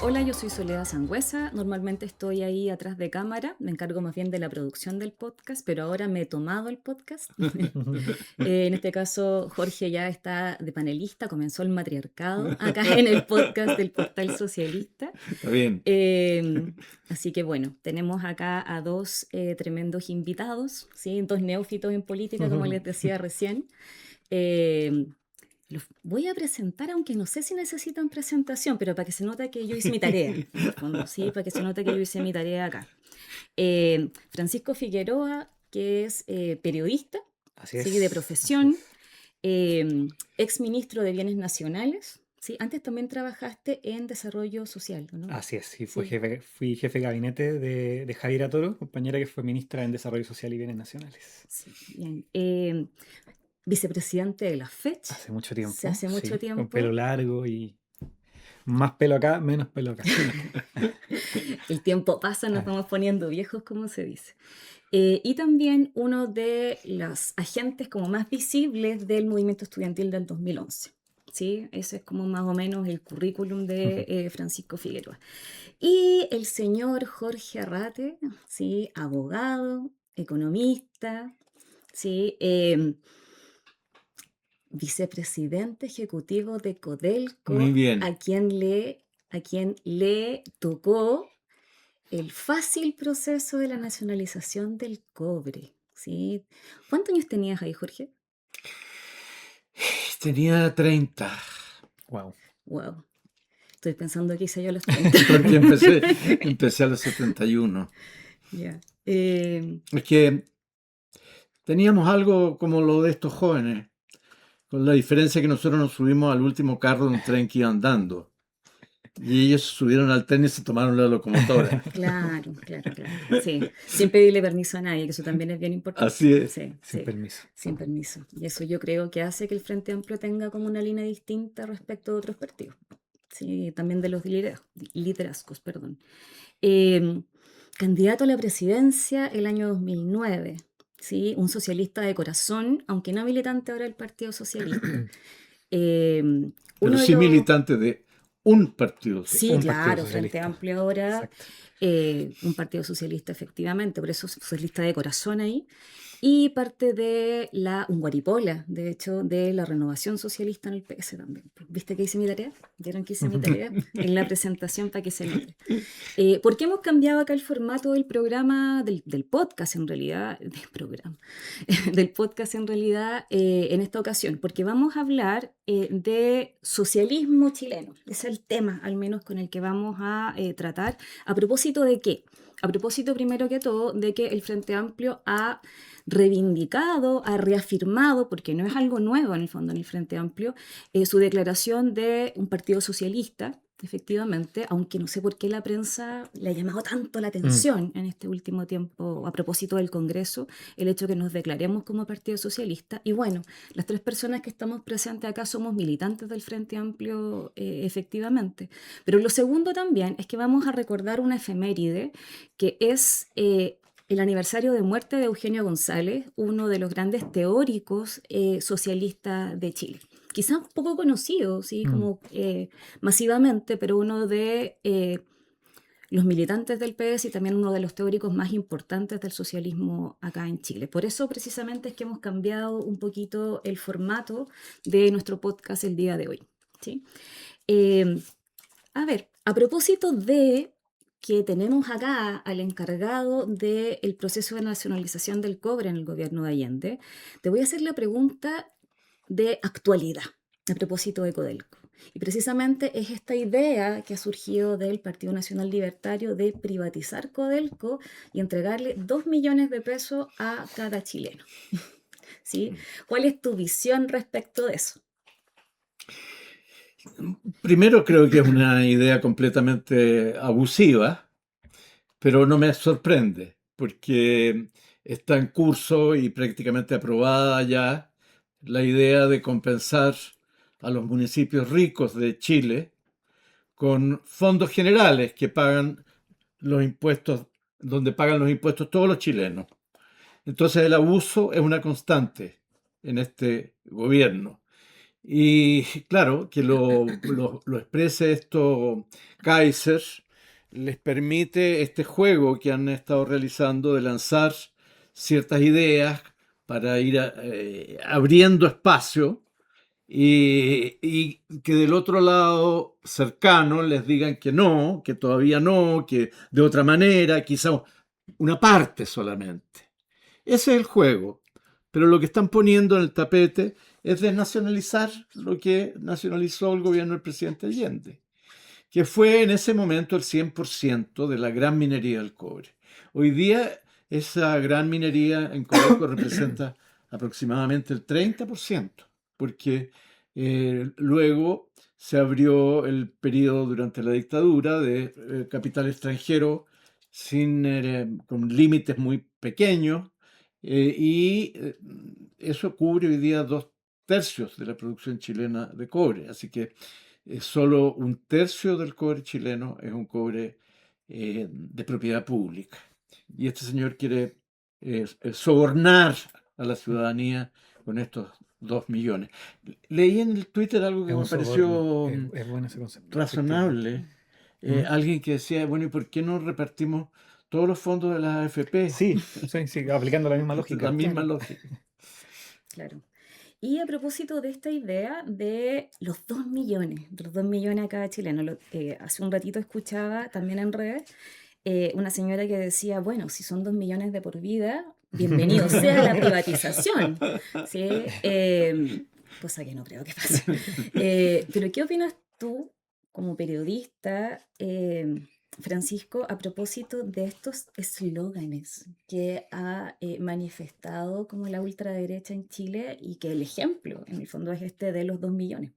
Hola, yo soy Soledad Sangüesa. Normalmente estoy ahí atrás de cámara, me encargo más bien de la producción del podcast, pero ahora me he tomado el podcast. En este caso, Jorge ya está de panelista, comenzó el matriarcado acá en el podcast del Portal Socialista. Está bien. Así que bueno, tenemos acá a dos tremendos invitados, ¿sí? Dos neófitos en política, como les decía recién. Eh, los voy a presentar, aunque no sé si necesitan presentación, pero para que se note que yo hice mi tarea, en el fondo, ¿sí? Para que se note que yo hice mi tarea acá. Francisco Figueroa, que es periodista, Así ¿sí? De es. profesión, ex ministro de Bienes Nacionales, ¿sí? Antes también trabajaste en desarrollo social, ¿no? Así es. Sí, Sí, fui jefe de gabinete de Javiera Toro, compañera que fue ministra en Desarrollo Social y Bienes Nacionales. sí, bien. Vicepresidente de la FECH, Hace mucho se tiempo, hace mucho sí. Con pelo tiempo. largo y más pelo acá, menos pelo acá. El tiempo pasa, nos Ah, vamos poniendo viejos, como se dice. Y también uno de los agentes como más visibles del movimiento estudiantil del 2011. ¿Sí? Ese es como más o menos el currículum de Francisco Figueroa. Y el señor Jorge Arrate, ¿sí? Abogado, economista, ¿sí? Vicepresidente ejecutivo de muy Codelco, bien. a quien le tocó el fácil proceso de la nacionalización del cobre, ¿sí? ¿Cuántos años tenías ahí, Jorge? Tenía 30. Wow. Wow, estoy pensando que hice yo a los 30. Porque empecé a los 71. Ya. Es que teníamos algo como lo de estos jóvenes, con la diferencia que nosotros nos subimos al último carro de un tren que iba andando. Y ellos subieron al tren y se tomaron la locomotora. Claro, claro, claro. Sí, sin pedirle permiso a nadie, que eso también es bien importante. Así es. Sí, Sin sí, permiso. sin permiso. Y eso yo creo que hace que el Frente Amplio tenga como una línea distinta respecto de otros partidos. Sí, también de los liderazgos, perdón. Eh, Candidato a la presidencia el año 2009, ¿sí? Un socialista de corazón, aunque no militante ahora del Partido Socialista. Eh, Pero Uno de sí los... militante de un partido, Sí, un partido claro, Frente socialista. Amplio ahora, Exacto. un partido socialista efectivamente, por eso socialista de corazón ahí, y parte de un guaripola, de hecho, de la renovación socialista en el PS también. ¿Viste que hice mi tarea? ¿Vieron que hice mi tarea? En la presentación para que se note. ¿Por qué hemos cambiado acá el formato del programa, del podcast en realidad, del programa, del podcast en realidad en esta ocasión? Porque vamos a hablar de socialismo chileno. Ese es el tema, al menos con el que vamos a tratar. ¿A propósito de qué? A propósito, primero que todo, de que el Frente Amplio ha reivindicado, ha reafirmado, porque no es algo nuevo en el fondo en el Frente Amplio, su declaración de un partido socialista, efectivamente, aunque no sé por qué la prensa le ha llamado tanto la Mm. atención en este último tiempo a propósito del Congreso, el hecho que nos declaremos como Partido Socialista. Y bueno, las tres personas que estamos presentes acá somos militantes del Frente Amplio, efectivamente. Pero lo segundo también es que vamos a recordar una efeméride que es el aniversario de muerte de Eugenio González, uno de los grandes teóricos socialistas de Chile. Quizás un poco conocido, ¿sí? Mm. Como masivamente, pero uno de los militantes del PS y también uno de los teóricos más importantes del socialismo acá en Chile. Por eso precisamente es que hemos cambiado un poquito el formato de nuestro podcast el día de hoy, ¿sí? Eh, a ver, a propósito de que tenemos acá al encargado del proceso de nacionalización del cobre en el gobierno de Allende, te voy a hacer la pregunta de actualidad a propósito de Codelco. Y precisamente es esta idea que ha surgido del Partido Nacional Libertario de privatizar Codelco y entregarle 2 millones de pesos a cada chileno. ¿Sí? ¿Cuál es tu visión respecto de eso? Primero creo que es una idea completamente abusiva, pero no me sorprende, porque está en curso y prácticamente aprobada ya la idea de compensar a los municipios ricos de Chile con fondos generales que pagan los impuestos, donde pagan los impuestos todos los chilenos. Entonces el abuso es una constante en este gobierno. Y claro, que lo exprese esto Kaiser, les permite este juego que han estado realizando de lanzar ciertas ideas para ir abriendo espacio y que del otro lado cercano les digan que no, que todavía no, que de otra manera, quizá una parte solamente. Ese es el juego. Pero lo que están poniendo en el tapete es desnacionalizar lo que nacionalizó el gobierno del presidente Allende, que fue en ese momento el 100% de la gran minería del cobre. Hoy día esa gran minería en Codelco representa aproximadamente el 30%, porque luego se abrió el periodo durante la dictadura de capital extranjero con límites muy pequeños y eso cubre hoy día 2/3 de la producción chilena de cobre. Así que solo 1/3 del cobre chileno es un cobre de propiedad pública. Y este señor quiere sobornar a la ciudadanía con estos 2 millones. Leí en el Twitter algo que Es un me soborno. pareció Es bueno ese concepto, efectivamente. razonable. ¿Mm? Alguien que decía, bueno, ¿y por qué no repartimos todos los fondos de las AFP? Sí, sí, sí, aplicando la misma La lógica. misma Claro, lógica. claro. Y a propósito de esta idea de los 2 millones, de los 2 millones a cada chileno, hace un ratito escuchaba también en redes una señora que decía, bueno, si son 2 millones de por vida, bienvenido sea la privatización, ¿sí? Cosa que no creo que pase. Pero ¿qué opinas tú como periodista, Francisco, a propósito de estos eslóganes que ha manifestado como la ultraderecha en Chile y que el ejemplo, en el fondo, es este de los 2 millones?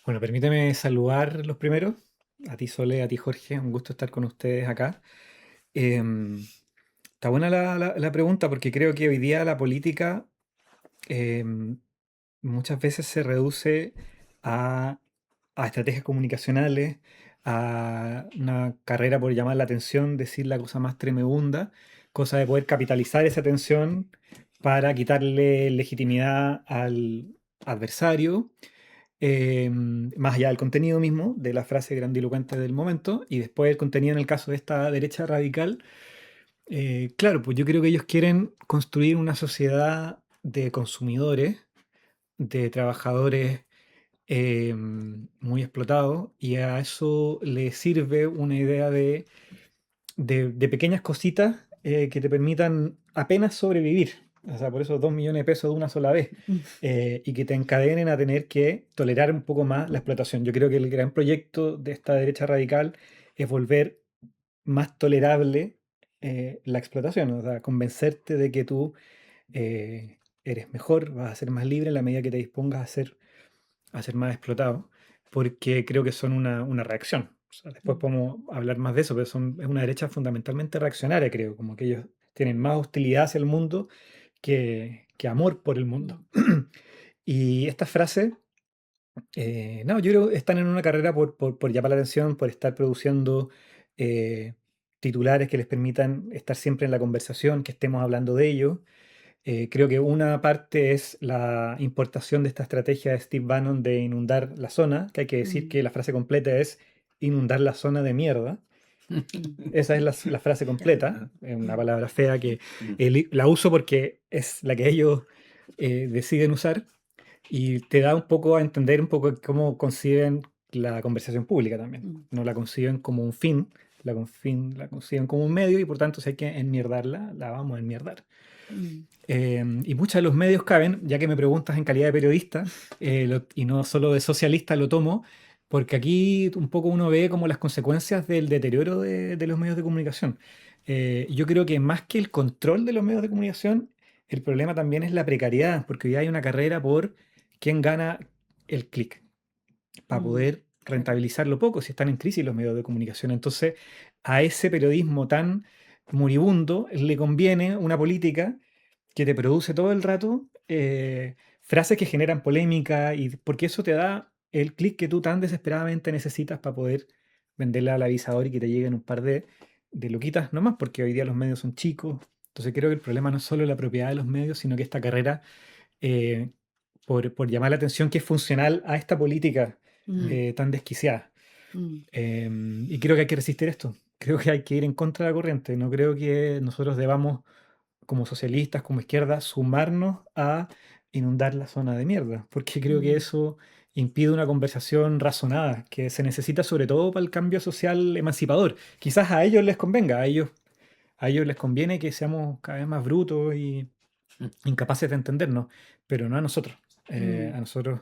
Bueno, permíteme saludar los primeros. A ti, Sole, a ti, Jorge. Un gusto estar con ustedes acá. Em, Está buena la pregunta porque creo que hoy día la política em, muchas veces se reduce a, a estrategias comunicacionales, a una carrera por llamar la atención, decir la cosa más tremebunda, cosa de poder capitalizar esa atención para quitarle legitimidad al adversario, más allá del contenido mismo, de la frase grandilocuente del momento, y después el contenido en el caso de esta derecha radical. Claro, pues yo creo que ellos quieren construir una sociedad de consumidores, de trabajadores muy explotados, y a eso le sirve una idea de pequeñas cositas que te permitan apenas sobrevivir. O sea, por eso 2 millones de pesos de una sola vez. Y que te encadenen a tener que tolerar un poco más la explotación. Yo creo que el gran proyecto de esta derecha radical es volver más tolerable la explotación. O sea, convencerte de que tú eres mejor, vas a ser más libre en la medida que te dispongas a ser más explotado, porque creo que son una reacción. O sea, después podemos hablar más de eso, pero es una derecha fundamentalmente reaccionaria, creo, como que ellos tienen más hostilidad hacia el mundo que amor por el mundo. Y esta frase, no, yo creo que están en una carrera por llamar la atención, por estar produciendo eh, titulares que les permitan estar siempre en la conversación, que estemos hablando de ello. Creo que una parte es la importación de esta estrategia de Steve Bannon de inundar la zona, que hay que decir Mm, que la frase completa es inundar la zona de mierda. mm, Esa es la frase claro. completa, es una palabra fea que Mm. la uso porque es la que ellos deciden usar y te da un poco a entender un poco cómo conciben la conversación pública también. Mm, No la conciben como un fin, la conciben como un medio y por tanto si hay que enmierdarla, la vamos a enmierdar. mm, Y muchos de los medios caben, ya que me preguntas en calidad de periodista, y no solo de socialista, lo tomo, porque aquí un poco uno ve como las consecuencias del deterioro de los medios de comunicación. Yo creo que más que el control de los medios de comunicación, el problema también es la precariedad, porque hoy hay una carrera por quién gana el clic, para mm, poder claro. rentabilizarlo poco si están en crisis los medios de comunicación. Entonces, a ese periodismo tan moribundo le conviene una política que te produce todo el rato frases que generan polémica y porque eso te da el clic que tú tan desesperadamente necesitas para poder venderle al avisador y que te lleguen un par de loquitas nomás, porque hoy día los medios son chicos. Entonces creo que el problema no es solo la propiedad de los medios, sino que esta carrera eh, por llamar la atención que es funcional a esta política Mm, tan desquiciada. mm, Y creo que hay que resistir esto. Creo que hay que ir en contra de la corriente. No creo que nosotros debamos, como socialistas, como izquierda, sumarnos a inundar la zona de mierda, porque creo que mm, eso impide una conversación razonada, que se necesita sobre todo para el cambio social emancipador. Quizás a ellos les convenga, a ellos les conviene que seamos cada vez más brutos y incapaces de entendernos, pero no a nosotros. mm. A nosotros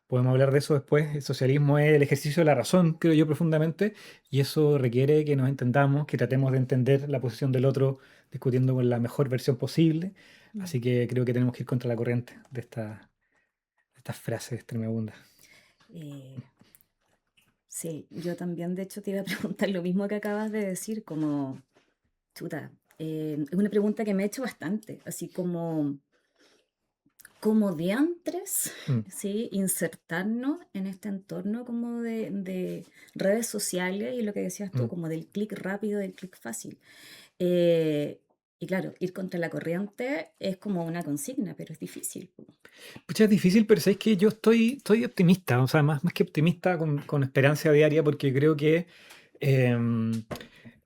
podemos hablar de eso después. El socialismo es el ejercicio de la razón, creo yo profundamente, y eso requiere que nos entendamos, que tratemos de entender la posición del otro discutiendo con la mejor versión posible. Mm. Así que creo que tenemos que ir contra la corriente de estas frases tremendas. Eh, sí, yo también, de hecho, te iba a preguntar lo mismo que acabas de decir, como, chuta, es una pregunta que me he hecho bastante, así como diantres, Mm. ¿sí? Insertarnos en este entorno como de redes sociales y lo que decías tú, Mm. como del clic rápido, del clic fácil. Eh, y claro, ir contra la corriente es como una consigna, pero es difícil, po. Pucha, es difícil, pero sabéis que yo estoy optimista, o sea, más que optimista, con esperanza diaria, porque creo que, em,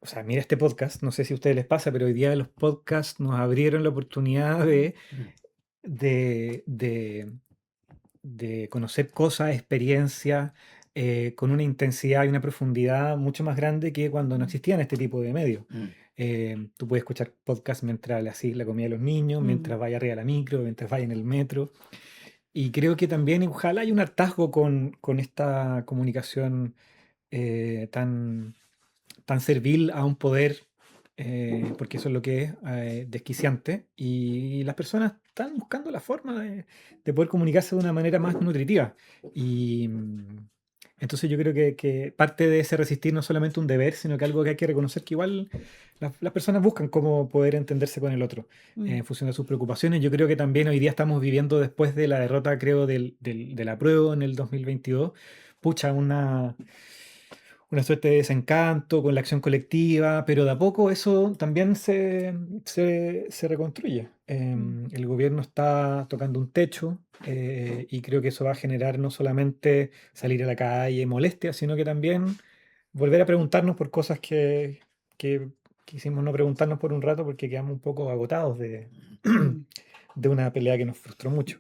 o sea, mira este podcast, no sé si a ustedes les pasa, pero hoy día los podcasts nos abrieron la oportunidad de, de, de conocer cosas, experiencias, con una intensidad y una profundidad mucho más grande que cuando no Mm, existían este tipo de medios. Mm. Tú puedes escuchar podcasts mientras le hacís la comida a los niños, mm, mientras vaya arriba de la micro, mientras vaya en el metro. Y creo que también, ojalá hay un hartazgo con esta comunicación tan, tan servil a un poder, porque eso es lo que es, desquiciante, y las personas están buscando la forma de poder comunicarse de una manera más nutritiva. Y entonces yo creo que parte de ese resistir no es solamente un deber, sino que algo que hay que reconocer que igual las personas buscan cómo poder entenderse con el otro mm, en función de sus preocupaciones. Yo creo que también hoy día estamos viviendo, después de la derrota, creo, de la prueba en el 2022, pucha, una suerte de desencanto con la acción colectiva, pero de a poco eso también se reconstruye. mm, El gobierno está tocando un techo, y creo que eso va a generar no solamente salir a la calle molestia, sino que también volver a preguntarnos por cosas que quisimos no preguntarnos por un rato porque quedamos un poco agotados mm, de una pelea que nos frustró mucho.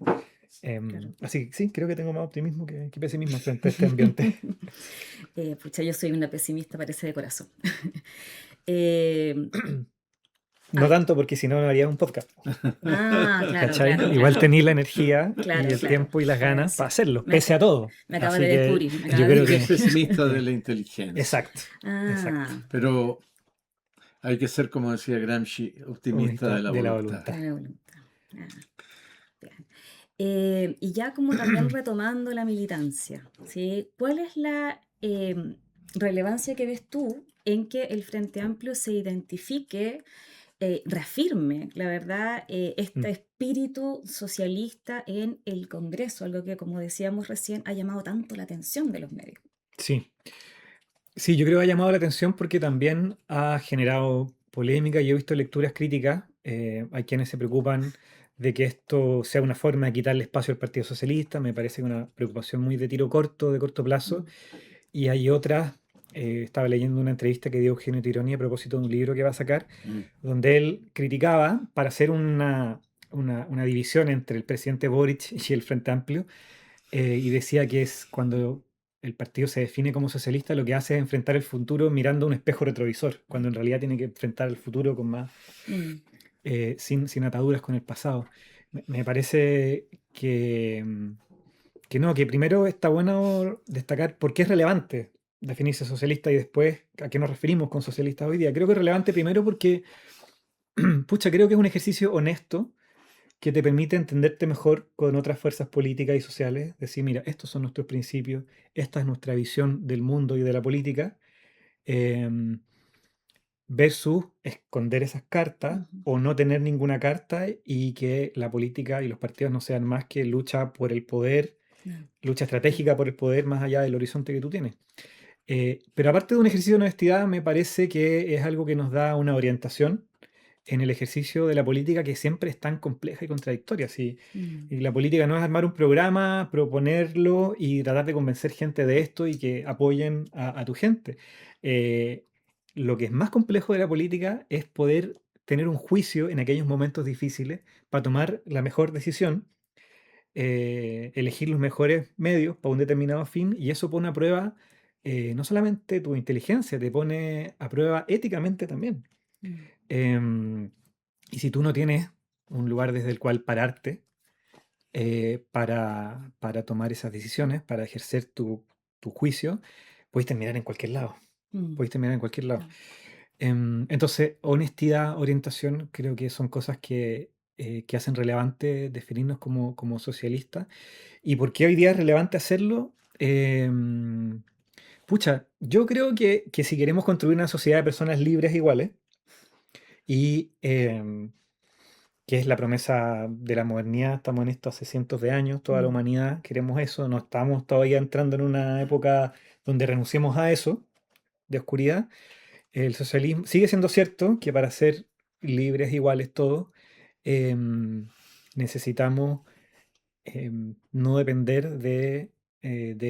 claro. Así que sí, creo que tengo más optimismo que pesimismo frente a este ambiente. Pucha, yo soy una pesimista, parece de corazón. Eh, No ah, tanto porque si no, no haría un podcast. claro, ¿Cachai? claro, Igual claro, tenéis la energía y claro, el claro. tiempo y las ganas para Sí. hacerlo, pese a todo. Me acabas de Así que descubrir, me yo acabas de creo Es que... descubrir. pesimista de la inteligencia, Exacto, exacto. Ah, pero hay que ser, como decía Gramsci, optimista de la De la voluntad. voluntad. la voluntad. Ah, bien. Y ya como también retomando la militancia, ¿sí? ¿Cuál es la relevancia que ves tú en que el Frente Amplio se identifique, reafirme, la verdad, este Mm. espíritu socialista en el Congreso, algo que, como decíamos recién, ha llamado tanto la atención de los medios? Sí, sí, yo creo que ha llamado la atención porque también ha generado polémica. Yo he visto lecturas críticas. Hay quienes se preocupan de que esto sea una forma de quitarle espacio al Partido Socialista. Me parece una preocupación muy de tiro corto, de corto plazo. Mm, Y hay otras, estaba leyendo una entrevista que dio Eugenio Tironi a propósito de un libro que va a sacar, Mm. donde él criticaba para hacer una división entre el presidente Boric y el Frente Amplio, y decía que es cuando el partido se define como socialista, lo que hace es enfrentar el futuro mirando un espejo retrovisor, cuando en realidad tiene que enfrentar el futuro con más, mm, sin ataduras con el pasado. Me parece que no, que primero está bueno destacar por qué es relevante definirse socialista y después a qué nos referimos con socialistas hoy día. Creo que es relevante primero porque, pucha, creo que es un ejercicio honesto que te permite entenderte mejor con otras fuerzas políticas y sociales. Decir, mira, estos son nuestros principios, esta es nuestra visión del mundo y de la política, em, versus esconder esas cartas ujú, o no tener ninguna carta y que la política y los partidos no sean más que lucha por el poder, no, lucha estratégica por el poder más allá del horizonte que tú tienes. Pero aparte de un ejercicio de honestidad, me parece que es algo que nos da una orientación en el ejercicio de la política que siempre es tan compleja y contradictoria. Si Mm, y la política no es armar un programa, proponerlo y tratar de convencer gente de esto y que apoyen a tu gente. Eh, lo que es más complejo de la política es poder tener un juicio en aquellos momentos difíciles para tomar la mejor decisión, elegir los mejores medios para un determinado fin, y eso pone a prueba no solamente tu inteligencia, te pone a prueba éticamente también. mm, Em, y si tú no tienes un lugar desde el cual pararte para tomar esas decisiones, para ejercer tu juicio, puedes terminar en cualquier lado. mm, Puedes terminar en cualquier lado. claro. Entonces, honestidad, orientación, creo que son cosas que hacen relevante definirnos como socialistas. ¿Y por qué hoy día es relevante hacerlo? Pucha, yo creo que si queremos construir una sociedad de personas libres e iguales, y que es la promesa de la modernidad, estamos en esto hace cientos de años, toda la Mm, humanidad queremos eso, no estamos todavía entrando en una época donde renunciemos a eso, de oscuridad. El socialismo sigue siendo cierto que para ser libres, iguales todos, em, necesitamos no depender de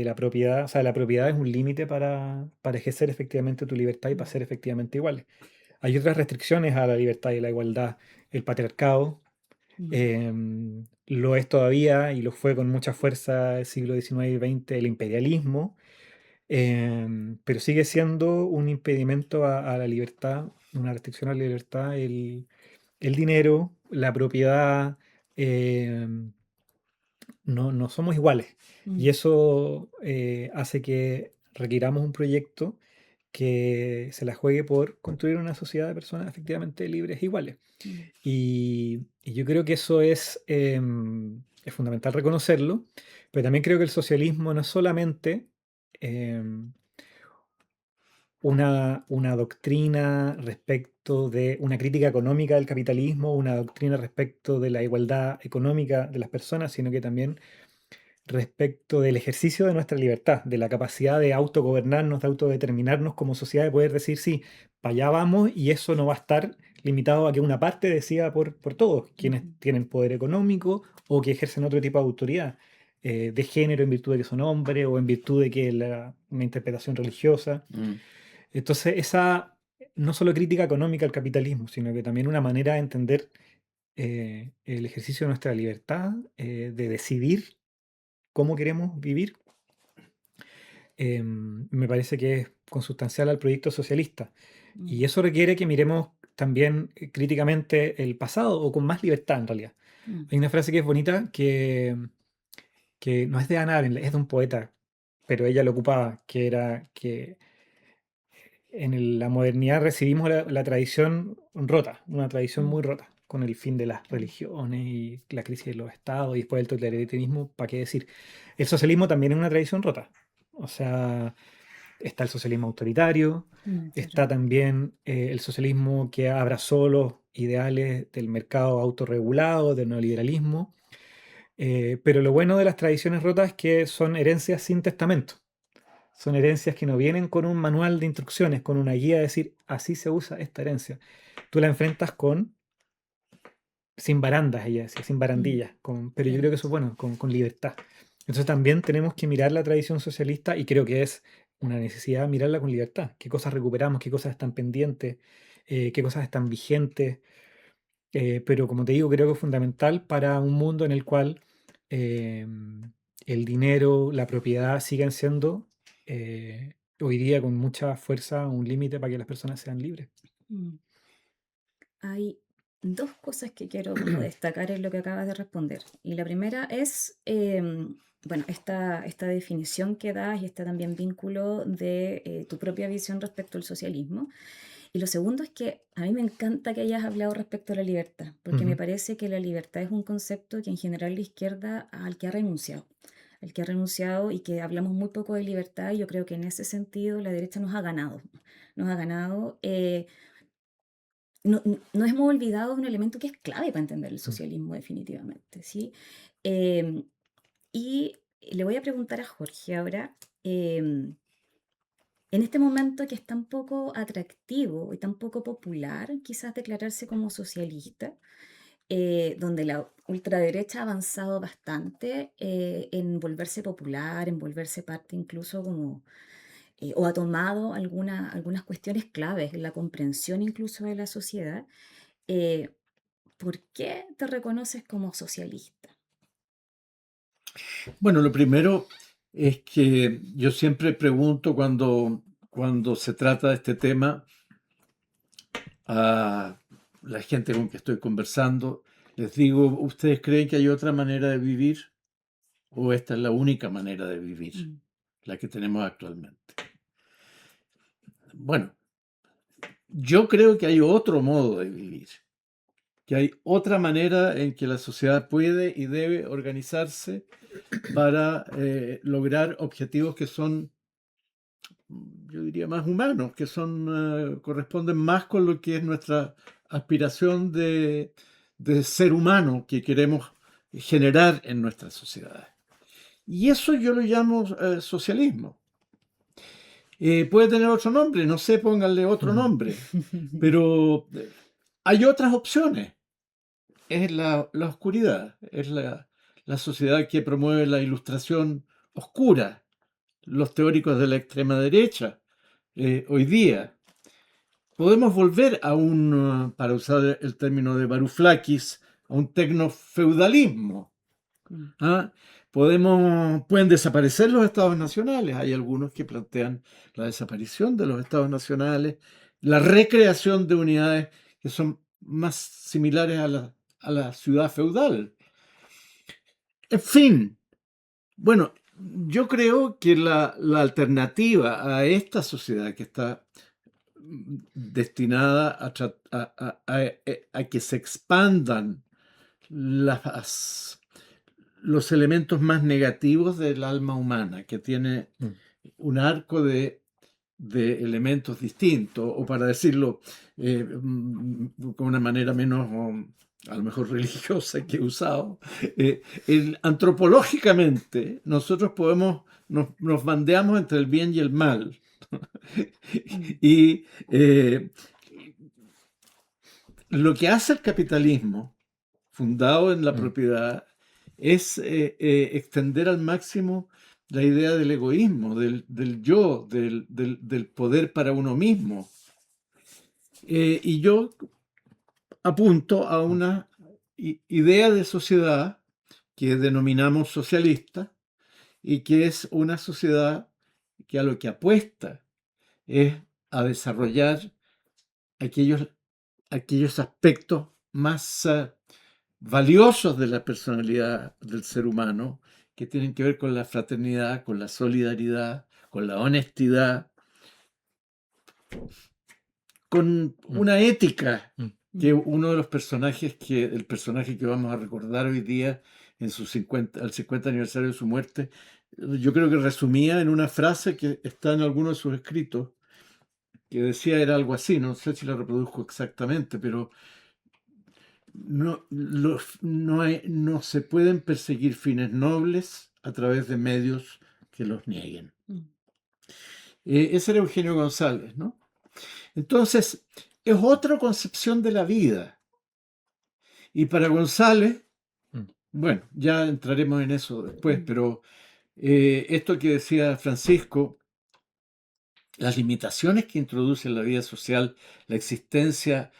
la propiedad. O sea, la propiedad es un límite para ejercer efectivamente tu libertad y para mm, ser efectivamente iguales. Hay otras restricciones a la libertad y la igualdad. El patriarcado mm, lo es todavía y lo fue con mucha fuerza el siglo XIX y XX, el imperialismo, pero sigue siendo un impedimento a la libertad, una restricción a la libertad, el dinero, la propiedad. em, no somos iguales. Y mm, eso hace que requiramos un proyecto que se la juegue por construir una sociedad de personas efectivamente libres e iguales. mm, Y yo creo que eso es fundamental reconocerlo, pero también creo que el socialismo no es solamente em, una doctrina respecto de una crítica económica del capitalismo, una doctrina respecto de la igualdad económica de las personas, sino que también respecto del ejercicio de nuestra libertad, de la capacidad de autogobernarnos, de autodeterminarnos como sociedad, de poder decir, sí, para allá vamos, y eso no va a estar limitado a que una parte decida por todos, quienes mm, tienen poder económico o que ejercen otro tipo de autoridad, de género en virtud de que son hombres o en virtud de que una interpretación religiosa. Mm. Entonces, esa no solo crítica económica al capitalismo, sino que también una manera de entender el ejercicio de nuestra libertad, de decidir cómo queremos vivir, me parece que es consustancial al proyecto socialista. mm, Y eso requiere que miremos también críticamente el pasado o con más libertad en realidad. mm, Hay una frase que es bonita que no es de Hannah Arendt, es de un poeta, pero ella lo ocupaba, que era que la modernidad recibimos la tradición rota, una tradición mm, muy rota, con el fin de las mm, religiones y la crisis de los estados y después el totalitarismo, ¿para qué decir? El socialismo también es una tradición rota. O sea, está el socialismo autoritario, claro. está también el socialismo que abrazó los ideales del mercado autorregulado, del neoliberalismo, pero lo bueno de las tradiciones rotas es que son herencias sin testamento. Son herencias que no vienen con un manual de instrucciones, con una guía de decir, así se usa esta herencia. Tú la enfrentas sin barandas, ella decía, sin Mm, barandillas, pero yo claro. creo que eso es bueno, con libertad. Entonces también tenemos que mirar la tradición socialista y creo que es una necesidad mirarla con libertad. ¿Qué cosas recuperamos? ¿Qué cosas están pendientes? ¿Qué cosas están vigentes? Pero como te digo, creo que es fundamental para un mundo en el cual el dinero, la propiedad siguen siendo hoy día con mucha fuerza un límite para que las personas sean libres. Mm. Hay dos cosas que quiero como destacar en lo que acabas de responder. Y la primera es, bueno, esta definición que das y este también vínculo de tu propia visión respecto al socialismo. Y lo segundo es que a mí me encanta que hayas hablado respecto a la libertad, porque me Ujú. parece que la libertad es un concepto que en general la izquierda al que ha renunciado y que hablamos muy poco de libertad. Y yo creo que en ese sentido la derecha nos ha ganado. Nos hemos olvidado de un elemento que es clave para entender el Mm. socialismo definitivamente, ¿sí? Em, y le voy a preguntar a Jorge ahora, em, En este momento que es tan poco atractivo y tan poco popular, quizás declararse como socialista, donde la ultraderecha ha avanzado bastante en volverse popular, en volverse parte incluso como, o ha tomado algunas cuestiones claves en la comprensión incluso de la sociedad. eh, ¿Por qué te reconoces como socialista? Bueno, lo primero es que yo siempre pregunto cuando se trata de este tema a la gente con que estoy conversando, les digo, ¿ustedes creen que hay otra manera de vivir o esta es la única manera de vivir, Mm, la que tenemos actualmente? Bueno, yo creo que hay otro modo de vivir, que hay otra manera en que la sociedad puede y debe organizarse para lograr objetivos que son, yo diría, más humanos, que corresponden más con lo que es nuestra aspiración de ser humano que queremos generar en nuestras sociedades. Y eso yo lo llamo socialismo. Puede tener otro nombre, no sé, pónganle otro nombre, pero hay otras opciones. Es la oscuridad, es la sociedad que promueve la ilustración oscura, los teóricos de la extrema derecha hoy día. Podemos volver para usar el término de Varoufakis, a un tecnofeudalismo. mm, ¿Ah? Pueden desaparecer los estados nacionales. Hay algunos que plantean la desaparición de los estados nacionales, la recreación de unidades que son más similares a la ciudad feudal. En fin, bueno, yo creo que la alternativa a esta sociedad que está destinada a que se expandan las, los elementos más negativos del alma humana, que tiene Mm. un arco de elementos distintos, o para decirlo con una manera menos, a lo mejor religiosa que he usado, antropológicamente nosotros nos bandeamos entre el bien y el mal. mm, Y lo que hace el capitalismo, fundado en la Mm. propiedad, es extender al máximo la idea del egoísmo, del yo, del poder para uno mismo. Y yo apunto a una idea de sociedad que denominamos socialista y que es una sociedad que a lo que apuesta es a desarrollar aquellos aspectos más valiosos de la personalidad del ser humano, que tienen que ver con la fraternidad, con la solidaridad, con la honestidad, con Mm. una ética Mm. que mm, el personaje que vamos a recordar hoy día en al 50 aniversario de su muerte, yo creo que resumía en una frase que está en alguno de sus escritos, que decía era algo así, no sé si la reproduzco exactamente, pero no se pueden perseguir fines nobles a través de medios que los nieguen. mm. Ese era Eugenio González, ¿no? Entonces, es otra concepción de la vida. Y para González, Mm. bueno, ya entraremos en eso después, Mm, pero esto que decía Francisco, las limitaciones que introduce en la vida social, la existencia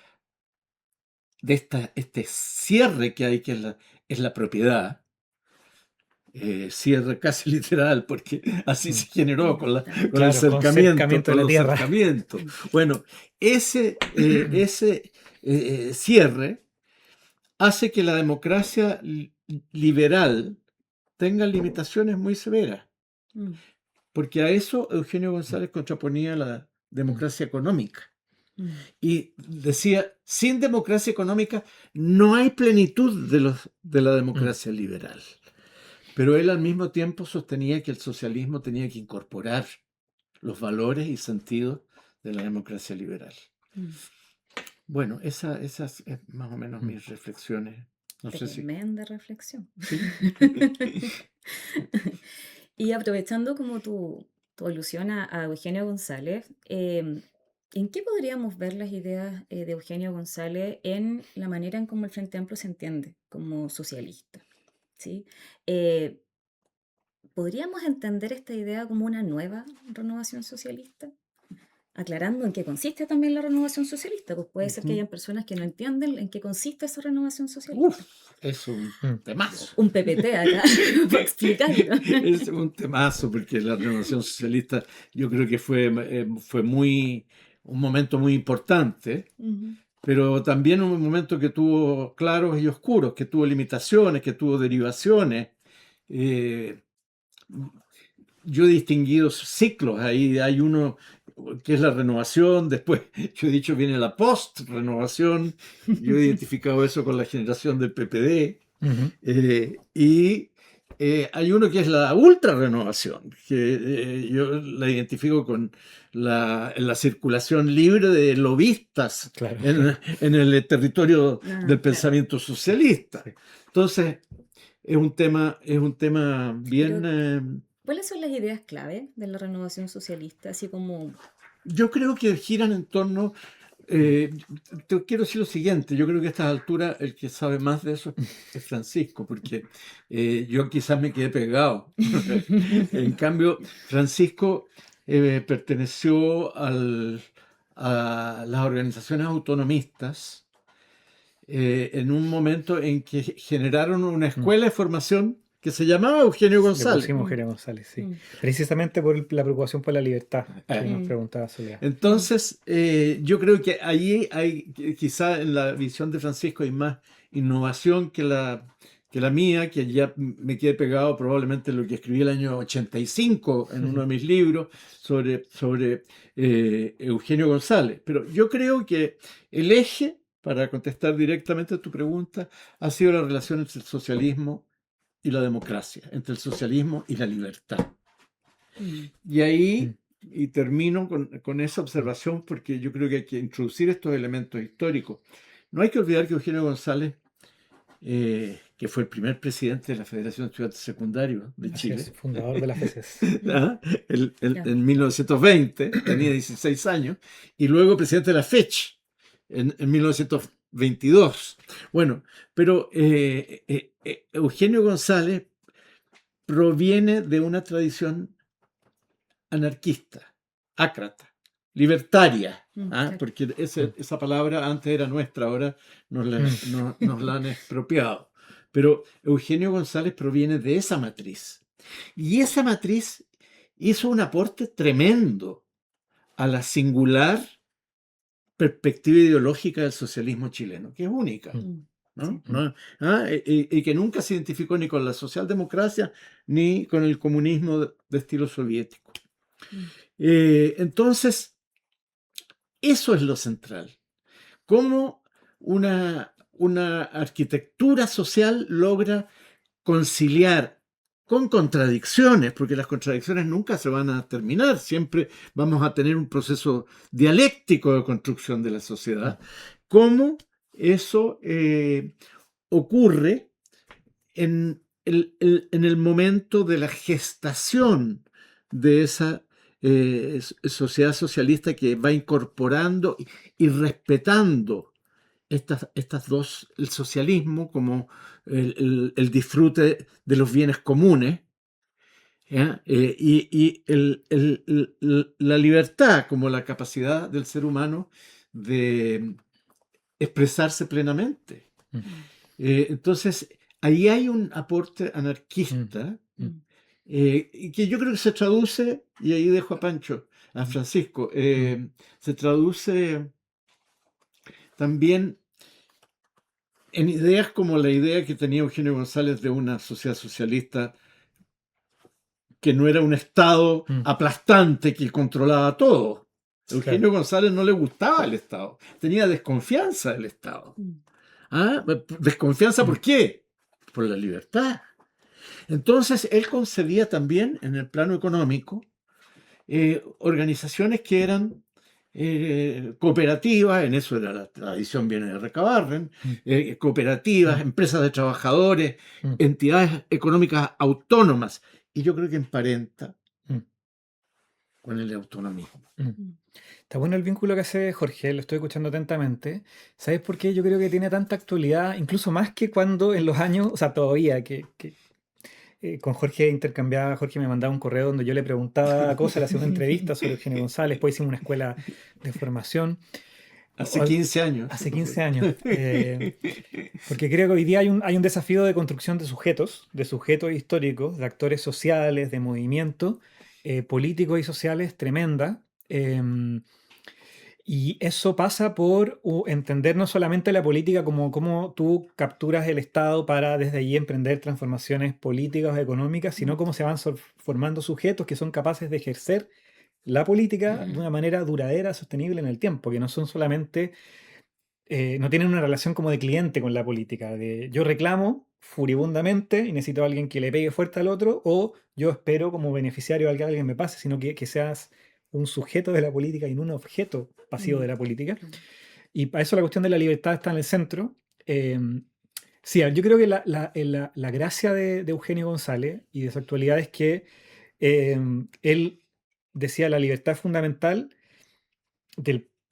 de este cierre que hay, que es la propiedad, cierre casi literal, porque así Mm. se generó con el Claro, con cercamiento, cercamiento de con la los tierra. cercamientos. mm, Bueno, ese cierre hace que la democracia liberal tenga limitaciones muy severas, mm, porque a eso Eugenio Mm. González contraponía la Mm. democracia económica. mm, Y decía, sin democracia económica no hay plenitud de la Mm. democracia liberal. Pero él al mismo tiempo sostenía que el socialismo tenía que incorporar los valores y sentidos de la democracia liberal. mm. Bueno, esas es más o menos Mm. mis reflexiones. No sé si... Tremenda reflexión. ¿Sí? Y aprovechando como tu tu alusión a Eugenio González, ¿en qué podríamos ver las ideas de Eugenio González en la manera en cómo el Frente Amplio se entiende como socialista? ¿Sí? Eh, ¿Podríamos entender esta idea como una nueva renovación socialista? Aclarando en qué consiste también la renovación socialista, pues puede ser que Ujú. hayan personas que no entienden en qué consiste esa renovación Uf, socialista. es un Mm. temazo. Un PPT acá para explicarlo. Es un temazo porque la renovación socialista yo creo que fue un momento muy importante, Ujú. pero también un momento que tuvo claros y oscuros, que tuvo limitaciones, que tuvo derivaciones. Eh, yo he distinguido ciclos ahí. Hay uno que es la renovación, después yo he dicho viene la post-renovación, yo he identificado eso con la generación del PPD, Ujú. y hay uno que es la ultra renovación, que yo la identifico con la circulación libre de lobistas Claro. en el territorio Ah, del claro. pensamiento socialista. Sí. Entonces, es un tema bien... Pero, ¿cuáles son las ideas clave de la renovación socialista? Así como... yo creo que giran en torno... te quiero decir lo siguiente, yo creo que a estas alturas el que sabe más de eso es Francisco, porque yo quizás me quedé pegado. En cambio, Francisco perteneció a las organizaciones autonomistas en un momento en que generaron una escuela de formación que se llamaba Eugenio Le González. pusimos Mm, Eugenio González, sí. mm, Precisamente por la preocupación por la libertad que Eh, nos mm, preguntaba Soledad. Entonces, yo creo que allí hay, quizá en la visión de Francisco hay más innovación que la mía, que ya me quedé pegado probablemente en lo que escribí el año 85 en uno de mis libros sobre Eugenio González. Pero yo creo que el eje, para contestar directamente a tu pregunta, ha sido la relación entre el socialismo y la democracia, entre el socialismo y la libertad. mm, Y ahí, Mm. y termino con esa observación, porque yo creo que hay que introducir estos elementos históricos. No hay que olvidar que Eugenio González, que fue el primer presidente de la Federación de Estudiantes Secundarios de Así es, Chile, fundador de la FESES. ¿ah? ya. En 1920, tenía 16 años, y luego presidente de la FECH en 1922. Bueno, pero Eugenio González proviene de una tradición anarquista, ácrata, libertaria, Claro. porque Mm. esa palabra antes era nuestra, ahora nos la, Mm. nos la han expropiado. Pero Eugenio González proviene de esa matriz. Y esa matriz hizo un aporte tremendo a la singular perspectiva ideológica del socialismo chileno, que es única. Mm, ¿No? sí. ¿No? Y que nunca se identificó ni con la socialdemocracia ni con el comunismo de estilo soviético. Mm, Entonces, eso es lo central. Cómo una arquitectura social logra conciliar con contradicciones, porque las contradicciones nunca se van a terminar, siempre vamos a tener un proceso dialéctico de construcción de la sociedad, cómo eso ocurre en el momento de la gestación de esa sociedad socialista que va incorporando y respetando estas dos, el socialismo como el disfrute de los bienes comunes, ¿ya? Y la libertad como la capacidad del ser humano de expresarse plenamente. Mm. Entonces, ahí hay un aporte Mm. anarquista mm, y que yo creo que se traduce, y ahí dejo a Pancho, a Francisco, se traduce también en ideas como la idea que tenía Eugenio González de una sociedad socialista que no era un Estado Mm. aplastante que controlaba todo. Claro. Eugenio González no le gustaba el Estado, tenía desconfianza del Estado. mm, ¿Desconfianza por Mm. qué? Por la libertad. Entonces, él concebía también en el plano económico organizaciones que eran cooperativas, en eso era la tradición viene de Recabarren, Mm. cooperativas, Mm. empresas de trabajadores, Mm. entidades económicas autónomas. Y yo creo que emparenta Mm. con el autonomismo. Mm. Está bueno el vínculo que hace Jorge, lo estoy escuchando atentamente. ¿Sabes por qué? Yo creo que tiene tanta actualidad, incluso más que cuando en los años, o sea, todavía, con Jorge intercambiaba, Jorge me mandaba un correo donde yo le preguntaba cosas, le hacía una entrevista sobre Eugenio González, después hicimos una escuela de formación, Hace 15 años. hace 15 años. Porque creo que hoy día hay un desafío de construcción de sujetos históricos, de actores sociales, de movimientos políticos y sociales tremenda. Y eso pasa por entender no solamente la política como cómo tú capturas el Estado para desde allí emprender transformaciones políticas o económicas, sino cómo se van formando sujetos que son capaces de ejercer la política de una manera duradera, sostenible en el tiempo, que no son solamente, no tienen una relación como de cliente con la política, de yo reclamo furibundamente y necesito a alguien que le pegue fuerte al otro, o yo espero como beneficiario a que alguien me pase, sino que seas un sujeto de la política y no un objeto pasivo de Mm. la política. Claro. Y para eso la cuestión de la libertad está en el centro. Eh, sí, yo creo que la gracia de Eugenio González y de su actualidad es que él decía la libertad es fundamental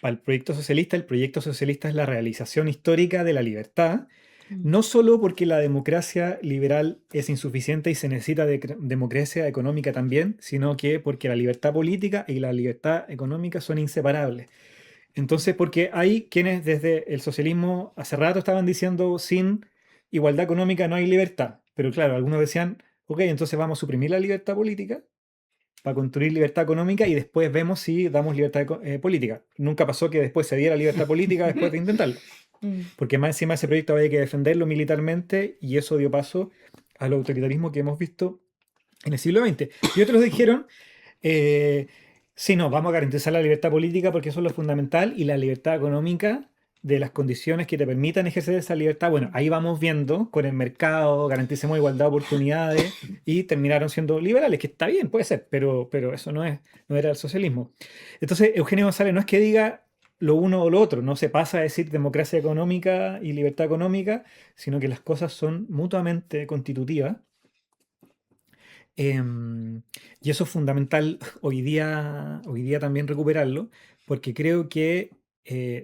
para el proyecto socialista. El proyecto socialista es la realización histórica de la libertad, Mm. no solo porque la democracia liberal es insuficiente y se necesita de democracia económica también, sino que porque la libertad política y la libertad económica son inseparables. Entonces, porque hay quienes desde el socialismo hace rato estaban diciendo sin igualdad económica no hay libertad. Pero claro, algunos decían, ok, entonces vamos a suprimir la libertad política para construir libertad económica y después vemos si damos libertad política. Nunca pasó que después se diera libertad política después de intentarlo. Mm. Porque más encima ese proyecto había que defenderlo militarmente y eso dio paso al autoritarismo que hemos visto en el siglo XX. Y otros dijeron, sí, no, vamos a garantizar la libertad política porque eso es lo fundamental y la libertad económica de las condiciones que te permitan ejercer esa libertad. Bueno, ahí vamos viendo con el mercado, garanticemos igualdad de oportunidades y terminaron siendo liberales, que está bien, puede ser, pero eso no era el socialismo. Entonces, Eugenio González no es que diga lo uno o lo otro, no se pasa a decir democracia económica y libertad económica, sino que las cosas son mutuamente constitutivas. Em, y eso es fundamental hoy día también recuperarlo, porque creo que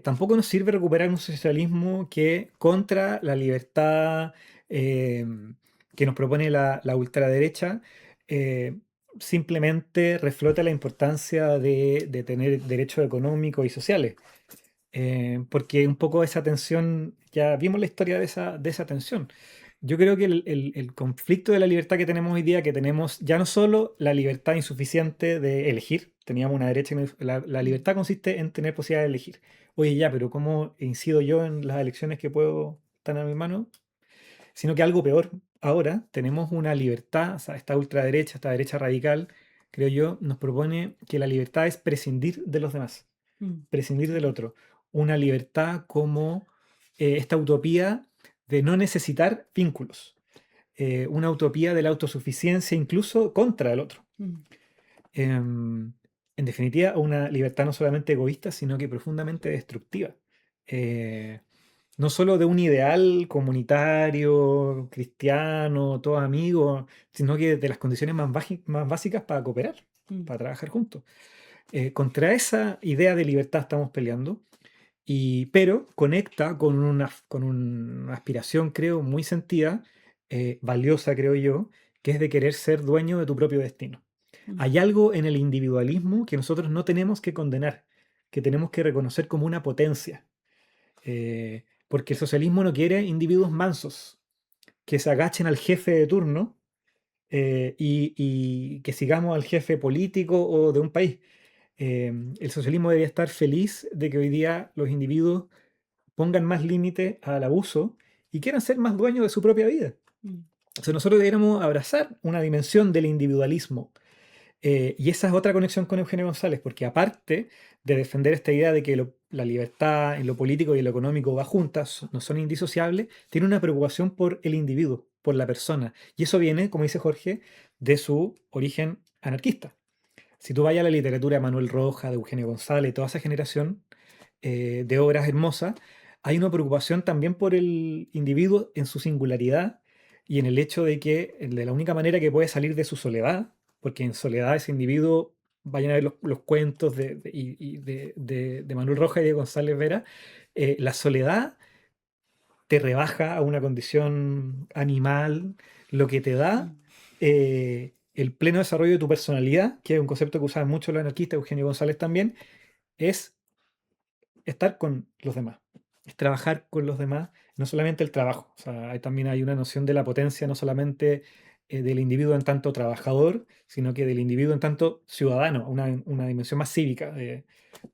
tampoco nos sirve recuperar un socialismo que contra la libertad que nos propone la ultraderecha, eh, simplemente reflota la importancia de tener derechos económicos y sociales. Porque un poco esa tensión, ya vimos la historia de esa tensión. Yo creo que el conflicto de la libertad que tenemos hoy día, que tenemos ya no solo la libertad insuficiente de elegir, teníamos una derecha, la libertad consiste en tener posibilidad de elegir. Oye, ya, pero ¿cómo incido yo en las elecciones que puedo estar a mi mano? Sino que algo peor, ahora tenemos una libertad, o sea, esta ultraderecha, esta derecha radical, creo yo, nos propone que la libertad es prescindir de los demás, Mm. prescindir del Claro. otro. Una libertad como esta utopía de no necesitar vínculos, una utopía de la autosuficiencia incluso contra el otro. Mm. Em, en definitiva, una libertad no solamente egoísta, sino que profundamente destructiva. Eh, no solo de un ideal comunitario, cristiano, todos amigos, sino que de las condiciones más básicas para cooperar, Mm. para trabajar juntos. Contra esa idea de libertad estamos peleando, pero conecta con una aspiración, creo, muy sentida, valiosa, creo yo, que es de querer ser dueño de tu propio destino. Mm. Hay algo en el individualismo que nosotros no tenemos que condenar, que tenemos que reconocer como una potencia. Porque el socialismo no quiere individuos mansos, que se agachen al jefe de turno y que sigamos al jefe político o de un país. El socialismo debería estar feliz de que hoy día los individuos pongan más límite al abuso y quieran ser más dueños de su propia vida. Mm. Entonces nosotros deberíamos abrazar una dimensión del individualismo. Y esa es otra conexión con Eugenio González, porque aparte de defender esta idea de que la libertad en lo político y en lo económico va juntas, no son indisociables, tiene una preocupación por el individuo, por la persona. Y eso viene, como dice Jorge, de su origen anarquista. Si tú vayas a la literatura de Manuel Rojas, de Eugenio González, toda esa generación de obras hermosas, hay una preocupación también por el individuo en su singularidad y en el hecho de que de la única manera que puede salir de su soledad, porque en soledad ese individuo vayan a ver los cuentos de Manuel Rojas y de González Vera, la soledad te rebaja a una condición animal, lo que te da el pleno desarrollo de tu personalidad, que es un concepto que usaban mucho los anarquistas, Eugenio González también, es estar con los demás, es trabajar con los demás, no solamente el trabajo. O sea, también hay una noción de la potencia, no solamente del individuo en tanto trabajador, sino que del individuo en tanto ciudadano, una dimensión más cívica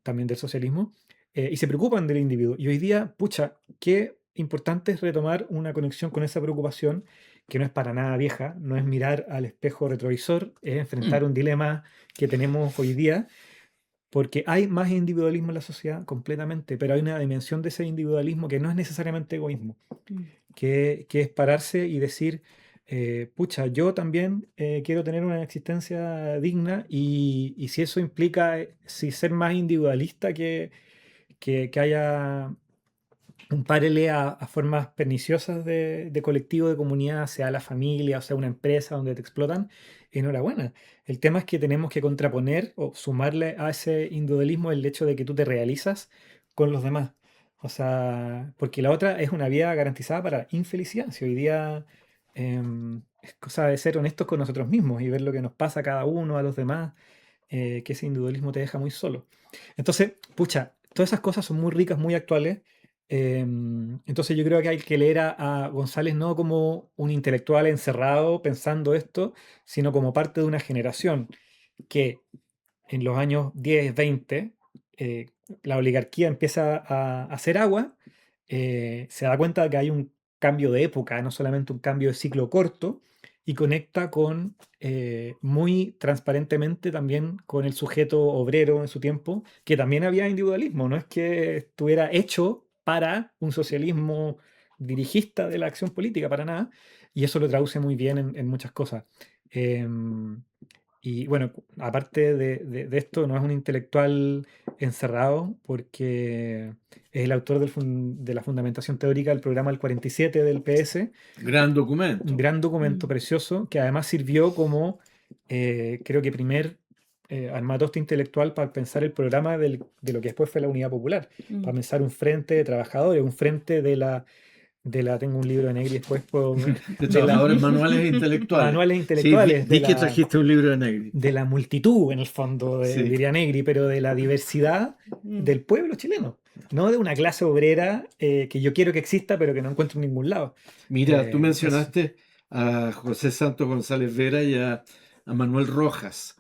también del socialismo, y se preocupan del individuo. Y hoy día, pucha, qué importante es retomar una conexión con esa preocupación, que no es para nada vieja, no es mirar al espejo retrovisor, es enfrentar un dilema que tenemos hoy día, porque hay más individualismo en la sociedad completamente, pero hay una dimensión de ese individualismo que no es necesariamente egoísmo, que es pararse y decir, pucha, yo también quiero tener una existencia digna y si eso implica si ser más individualista que haya un párele a formas perniciosas de colectivo, de comunidad, sea la familia, o sea una empresa donde te explotan, enhorabuena. El tema es que tenemos que contraponer o sumarle a ese individualismo el hecho de que tú te realizas con los demás. O sea, porque la otra es una vida garantizada para infelicidad. Si hoy día es cosa de ser honestos con nosotros mismos y ver lo que nos pasa a cada uno, a los demás, que ese individualismo te deja muy solo. Entonces, pucha, todas esas cosas son muy ricas, muy actuales. Entonces yo creo que hay que leer a González no como un intelectual encerrado pensando esto, sino como parte de una generación que en los años 10, 20, la oligarquía empieza a hacer agua, se da cuenta de que hay un cambio de época, no solamente un cambio de ciclo corto, y conecta con muy transparentemente también con el sujeto obrero en su tiempo, que también había individualismo, no es que estuviera hecho para un socialismo dirigista de la acción política, para nada, y eso lo traduce muy bien en muchas cosas. Em, y bueno, aparte de esto, no es un intelectual encerrado porque es el autor de la fundamentación teórica del programa El 47 del PS, Gran un documento. gran documento precioso que además sirvió como, creo que primer armatoste intelectual para pensar el programa de lo que después fue la Unidad Popular, para pensar un frente de trabajadores, un frente tengo un libro de Negri después, De trabajadores manuales intelectuales. manuales Sí, intelectuales vi que trajiste un libro de Negri. de la multitud, en el fondo, Sí. diría Negri, pero de la diversidad del pueblo chileno, no de una clase obrera que yo quiero que exista, pero que no encuentro en ningún lado. Mira, tú mencionaste a José Santos González Vera y a Manuel Rojas.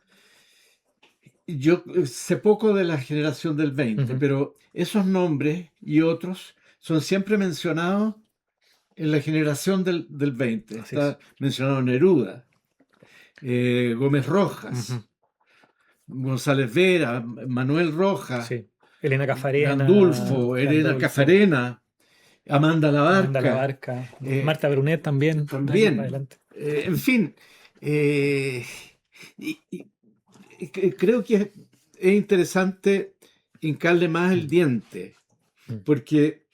Yo sé poco de la generación del 20, Ujú. pero esos nombres y otros son siempre mencionados en la generación del 20. Así Está mencionado Neruda, Gómez Rojas, González Vera, Manuel Rojas, Sí. Elena Cafarena, Gandulfo, Elena Gandolfo, Cafarena, Amanda Amanda Labarca. Labarca, Marta Brunet también. ahí También. más adelante. En fin, y creo que es interesante hincarle más el diente, porque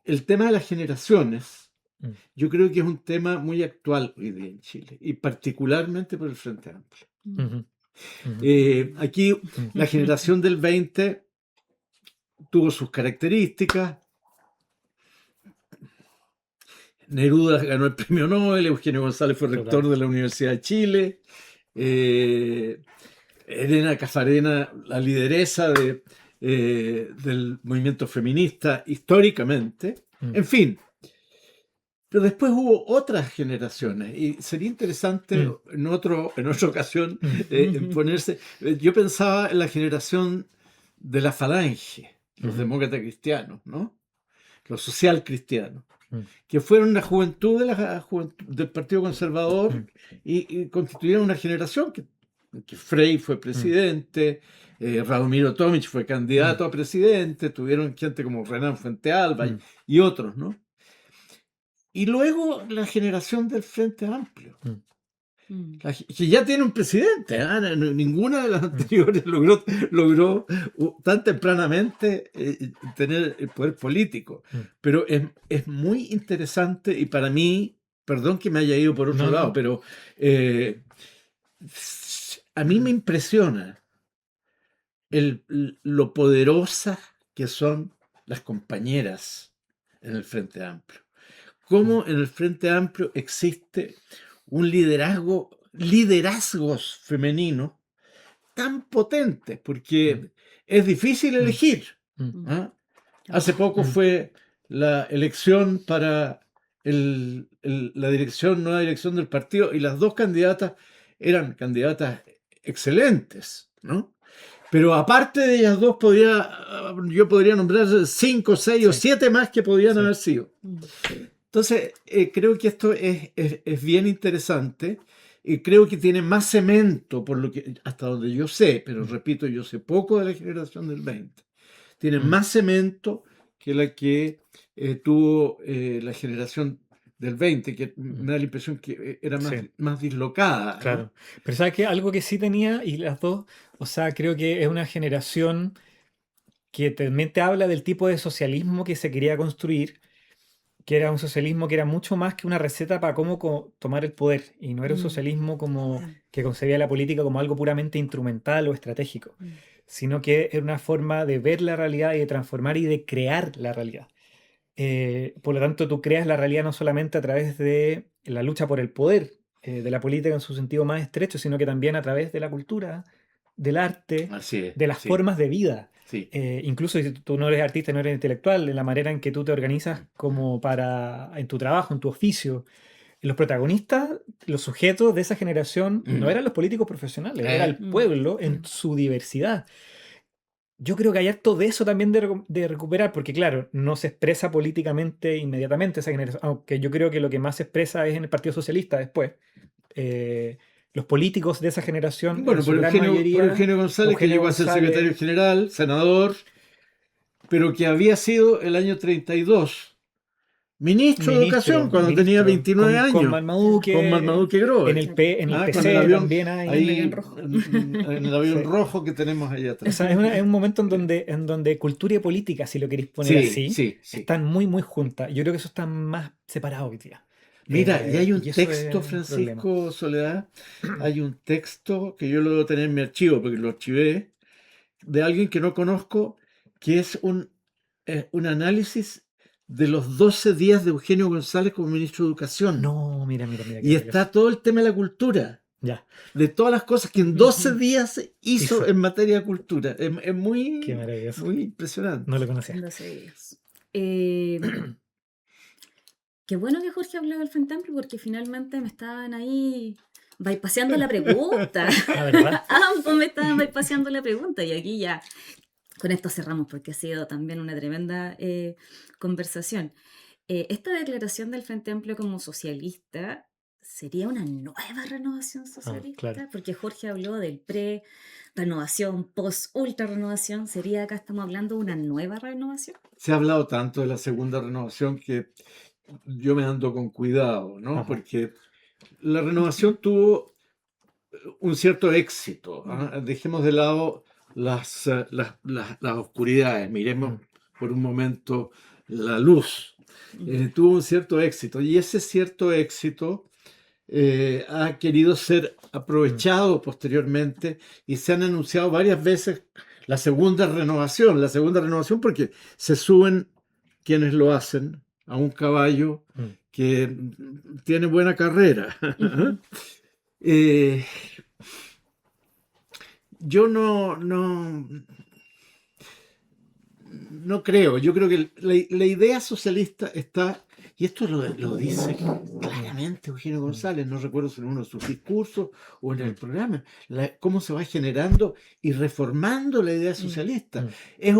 el tema de las generaciones, yo creo que es un tema muy actual hoy día en Chile, y particularmente por el Frente Amplio. Aquí la generación del 20 tuvo sus características. Neruda ganó el premio Nobel, Eugenio González fue rector de la Universidad de Chile, Elena Cafarena, la lideresa del movimiento feminista históricamente, en fin. Pero después hubo otras generaciones y sería interesante en otra ocasión ponerse. Yo pensaba en la generación de la Falange, los demócratas cristianos, ¿no? Los social cristianos, que fueron la juventud del Partido Conservador y constituyeron una generación que Frei fue presidente, Radomiro Tomic fue candidato a presidente, tuvieron gente como Renan Fuentealba y otros, ¿no? Y luego la generación del Frente Amplio, que ya tiene un presidente. Ninguna de las anteriores logró tan tempranamente tener el poder político. Pero es muy interesante y para mí, perdón que me haya ido por otro lado, pero a mí me impresiona lo poderosas que son las compañeras en el Frente Amplio. Cómo en el Frente Amplio existe un liderazgos femeninos tan potentes, porque es difícil elegir. ¿Ah? Hace poco fue la elección para la nueva dirección del partido, y las dos candidatas eran candidatas excelentes, ¿no? Pero aparte de ellas dos, yo podría nombrar 5, 6 o 7 más que podían haber sido. Entonces, creo que esto es bien interesante, y creo que tiene más cemento, por lo que, hasta donde yo sé, pero repito, yo sé poco de la generación del 20, tiene más cemento que la que tuvo la generación del 20, que me da la impresión que era más dislocada, ¿no? Claro. Pero ¿sabes qué? Algo que sí tenía, y las dos, o sea, creo que es una generación que también te habla del tipo de socialismo que se quería construir, que era un socialismo que era mucho más que una receta para cómo tomar el poder, y no era un socialismo como que concebía la política como algo puramente instrumental o estratégico, sino que era una forma de ver la realidad y de transformar y de crear la realidad. Por lo tanto, tú creas la realidad no solamente a través de la lucha por el poder, de la política en su sentido más estrecho, sino que también a través de la cultura, del arte, Así es, de las sí, formas de vida. sí. Incluso si tú no eres artista, no eres intelectual, en la manera en que tú te organizas como en tu trabajo, en tu oficio. Los protagonistas, los sujetos de esa generación, no eran los políticos profesionales, era el pueblo en su diversidad. Yo creo que hay harto de eso también de recuperar, porque claro, no se expresa políticamente inmediatamente esa generación, aunque yo creo que lo que más se expresa es en el Partido Socialista después. Los políticos de esa generación, Bueno, en su gran por mayoría, Eugenio González, que Eugenio llegó a ser González, secretario general, senador, pero que había sido el año 32 ministro de Educación cuando tenía 29 con años, con Marmaduke, Marmaduke Grohe. en el Con el PC avión también hay. ahí, rojo. en el avión Sí. rojo que tenemos allá O atrás. sea, es un momento en donde cultura y política, si lo queréis poner Sí, así, sí, sí. están muy, muy juntas. Yo creo que eso está más separado hoy día. Mira, y hay un Y eso es texto, un problema. Francisco Soledad, hay un texto que yo lo debo tener en mi archivo, porque lo archivé, de alguien que no conozco, que es un análisis de los 12 días de Eugenio González como ministro de Educación. No, mira, qué Y está maravilloso. todo el tema de la cultura, Ya, de todas las cosas que en 12 días hizo Hizo. en materia de cultura. Es qué muy, maravilloso. muy impresionante. No lo conocía. 12 días. Qué bueno que Jorge habló del Frente Amplio, porque finalmente me estaban ahí bypaseando la pregunta. La verdad. Ambos me estaban bypaseando la pregunta, y aquí ya con esto cerramos, porque ha sido también una tremenda conversación. Esta declaración del Frente Amplio como socialista sería una nueva renovación socialista, claro. porque Jorge habló del pre-renovación, post-ultra-renovación. ¿Sería acá estamos hablando de una nueva renovación? Se ha hablado tanto de la segunda renovación que yo me ando con cuidado, ¿no? Ajá. Porque la renovación tuvo un cierto éxito. ¿Ah? Dejemos de lado las oscuridades, miremos por un momento la luz. Tuvo un cierto éxito, y ese cierto éxito ha querido ser aprovechado posteriormente, y se han anunciado varias veces la segunda renovación porque se suben quienes lo hacen a un caballo que tiene buena carrera. Yo no creo. Yo creo que la idea socialista está, y esto lo dice claramente Eugenio González, no recuerdo si en uno de sus discursos o en el programa, cómo se va generando y reformando la idea socialista. Es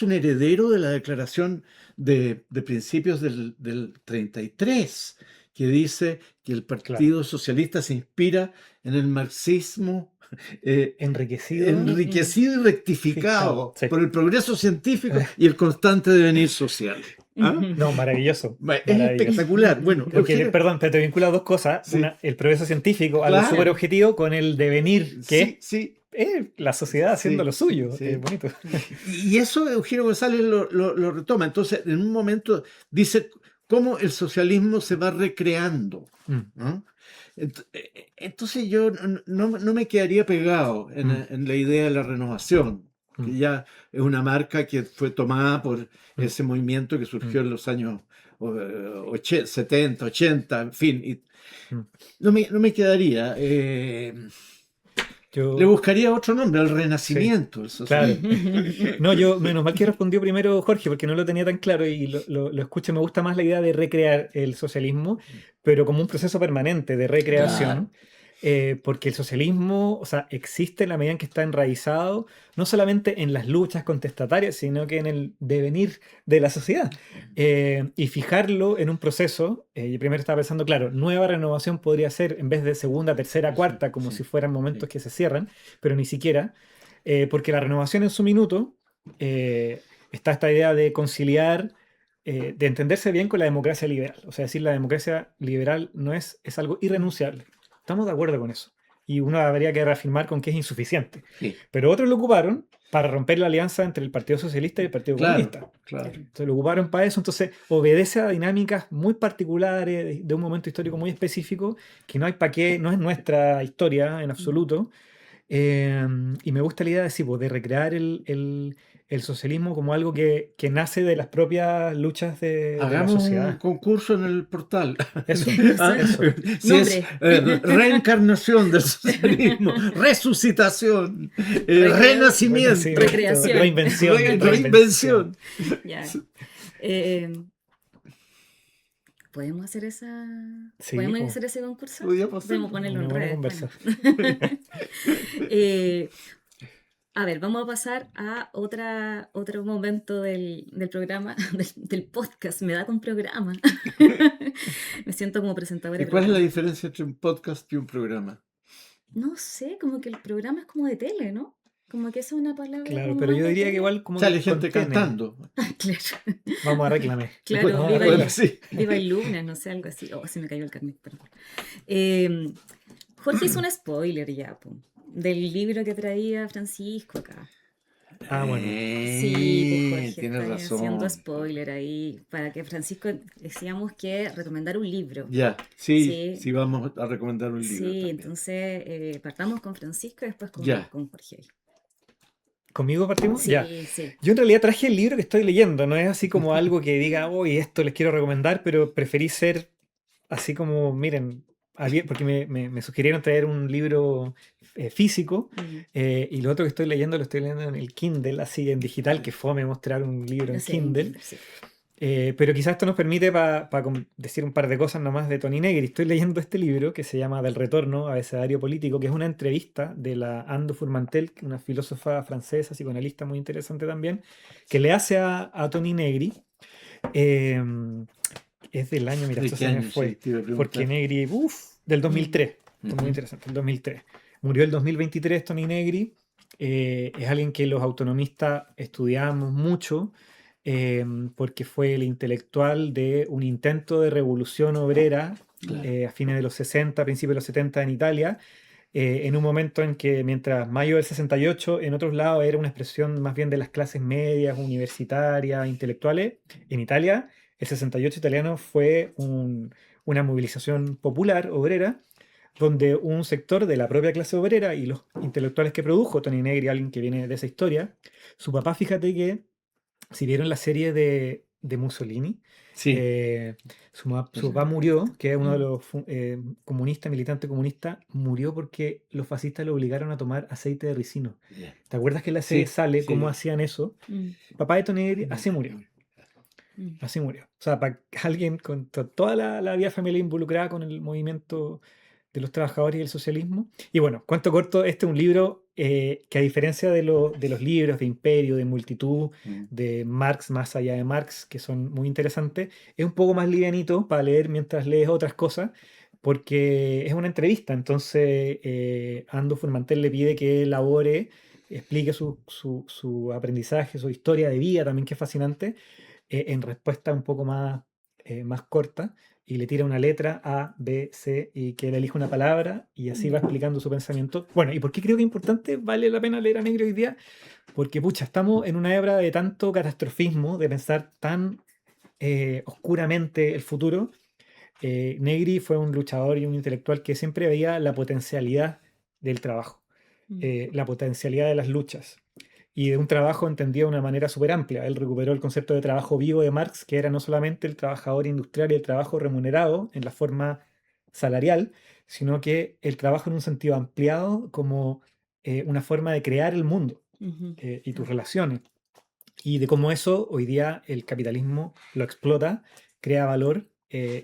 un heredero de la declaración de principios del 33, que dice que el Partido Socialista se inspira en el marxismo enriquecido y rectificado por el progreso científico y el constante devenir social. ¿Ah? No, maravilloso. Es espectacular. Bueno, porque, perdón, pero te vincula dos cosas. Sí. El progreso científico, algo Claro. súper objetivo, con el devenir, que sí. es la sociedad haciendo Sí, lo suyo. sí. Es bonito. Y eso Eugenio González lo retoma. Entonces, en un momento dice, cómo el socialismo se va recreando, Mm, ¿no? Entonces yo no me quedaría pegado mm, en la idea de la renovación, que mm, ya es una marca que fue tomada por mm, ese movimiento que mm, surgió en los años 70, 80, en fin. Y mm. no me quedaría. Le Yo, buscaría otro nombre, el sí, renacimiento del claro. socialismo. No, yo, menos mal que respondió primero Jorge, porque no lo tenía tan claro y lo escucho. Me gusta más la idea de recrear el socialismo, pero como un proceso permanente de Claro, recreación, porque el socialismo, o sea, existe en la medida en que está enraizado, no solamente en las luchas contestatarias, sino que en el devenir de la sociedad. Y fijarlo en un proceso, yo primero estaba pensando, claro, nueva renovación podría ser en vez de segunda, tercera, sí, cuarta, como sí, si fueran momentos sí. que se cierran, pero ni siquiera. Porque la renovación en su minuto está esta idea de conciliar, de entenderse bien con la democracia liberal. O sea, decir la democracia liberal no es algo irrenunciable. Estamos de acuerdo con eso. Y uno habría que reafirmar con que es insuficiente. Sí, Pero otros lo ocuparon para romper la alianza entre el Partido Socialista y el Partido claro, Comunista. claro. Entonces lo ocuparon para eso. Entonces obedece a dinámicas muy particulares de un momento histórico muy específico que no hay para qué, no es nuestra historia en absoluto. Y me gusta la idea de, sí, pues, de recrear el socialismo como algo que nace de las propias luchas de la Hagamos un sociedad. concurso en el portal. Eso, Ah, Exacto. si es Nombre. reencarnación del socialismo, resucitación, renacimiento, Renacimiento, Recreación. reinvención. reinvención. Ya. Eh, ¿Podemos hacer Sí, ¿podemos pues, hacer ese concurso? Podríamos Podemos hacerlo. ponerlo una en buena redes. conversa. Bueno. Eh, a ver, vamos a pasar a otro momento del programa, del podcast. Me da con programa. Me siento como presentadora ¿Y de cuál es la programa. diferencia entre un podcast y un programa? No sé, como que el programa es como de tele, ¿no? Como que esa es una palabra Claro, como pero más yo de diría que tele. igual como Sale que gente contiene. cantando. Claro. Vamos a reclamar. Claro, Vamos a viva Bueno, reclamar. sí. viva el lunes, no sé, algo así. Oh, se me cayó el carnet, perdón. Eh, Jorge hizo un spoiler ya, po, del libro que traía Francisco acá. Ah, bueno. Sí, pues Jorge Tienes está haciendo razón. spoiler ahí para que Francisco decíamos que recomendar un libro. Ya, sí, Sí, sí vamos a recomendar un libro sí, también. entonces partamos con Francisco y después Ya. con Jorge. ¿Conmigo partimos? Ya. Sí, sí. Yo en realidad traje el libro que estoy leyendo, no es así como algo que diga, hoy esto les quiero recomendar, pero preferí ser así como, miren, porque me sugirieron traer un libro físico Mm, y lo otro que estoy leyendo lo estoy leyendo en el Kindle, así en digital, que fome mostrar un libro no en sé, en Kindle. Kindle, sí. Pero quizás esto nos permite para decir un par de cosas nomás de Toni Negri. Estoy leyendo este libro que se llama Del retorno, abecedario político, que es una entrevista de la Ando Furmantel, una filósofa francesa, psicoanalista muy interesante también, que le hace a Toni Negri. Eh, es del año, mira, ¿De esto qué se me año? Sí, fue, te iba a porque preguntar. Negri, del 2003, esto es muy Ujú. interesante, el 2003. Murió el 2023 Toni Negri, es alguien que los autonomistas estudiamos mucho, eh, porque fue el intelectual de un intento de revolución obrera Claro. a fines de los 60, principios de los 70 en Italia, en un momento en que mientras mayo del 68 en otros lados era una expresión más bien de las clases medias, universitarias, intelectuales, en Italia el 68 italiano fue una movilización popular, obrera, donde un sector de la propia clase obrera y los intelectuales que produjo, Toni Negri, alguien que viene de esa historia, su papá, fíjate que si vieron la serie de Mussolini, Sí. su papá murió, que es uno de Mm, los comunistas, militante comunista, murió porque los fascistas lo obligaron a tomar aceite de ricino. Ya. ¿Te acuerdas que en la serie Sí, sale cómo sí. hacían eso? mm, Papá de Toni Negri así murió. mm. Así murió. O sea, para alguien con toda la vida familiar involucrada con el movimiento de los trabajadores y el socialismo. Y bueno, cuento corto, este es un libro que a diferencia de los libros de Imperio, de Multitud, Mm. de Marx, más allá de Marx, que son muy interesantes, es un poco más livianito para leer mientras lees otras cosas, porque es una entrevista. Entonces, Ando Furmantel le pide que elabore, explique su aprendizaje, su historia de vida también, que es fascinante en respuesta un poco más corta y le tira una letra A, B, C y que él elija una palabra y así va explicando su pensamiento. Bueno, ¿y por qué creo que es importante? Vale la pena leer a Negri hoy día, porque pucha, estamos en una hebra de tanto catastrofismo, de pensar tan oscuramente el futuro, Negri fue un luchador y un intelectual que siempre veía la potencialidad del trabajo, la potencialidad de las luchas y de un trabajo entendido de una manera súper amplia. Él recuperó el concepto de trabajo vivo de Marx, que era no solamente el trabajador industrial y el trabajo remunerado en la forma salarial, sino que el trabajo en un sentido ampliado como una forma de crear el mundo y tus relaciones. Y de cómo eso hoy día el capitalismo lo explota, crea valor,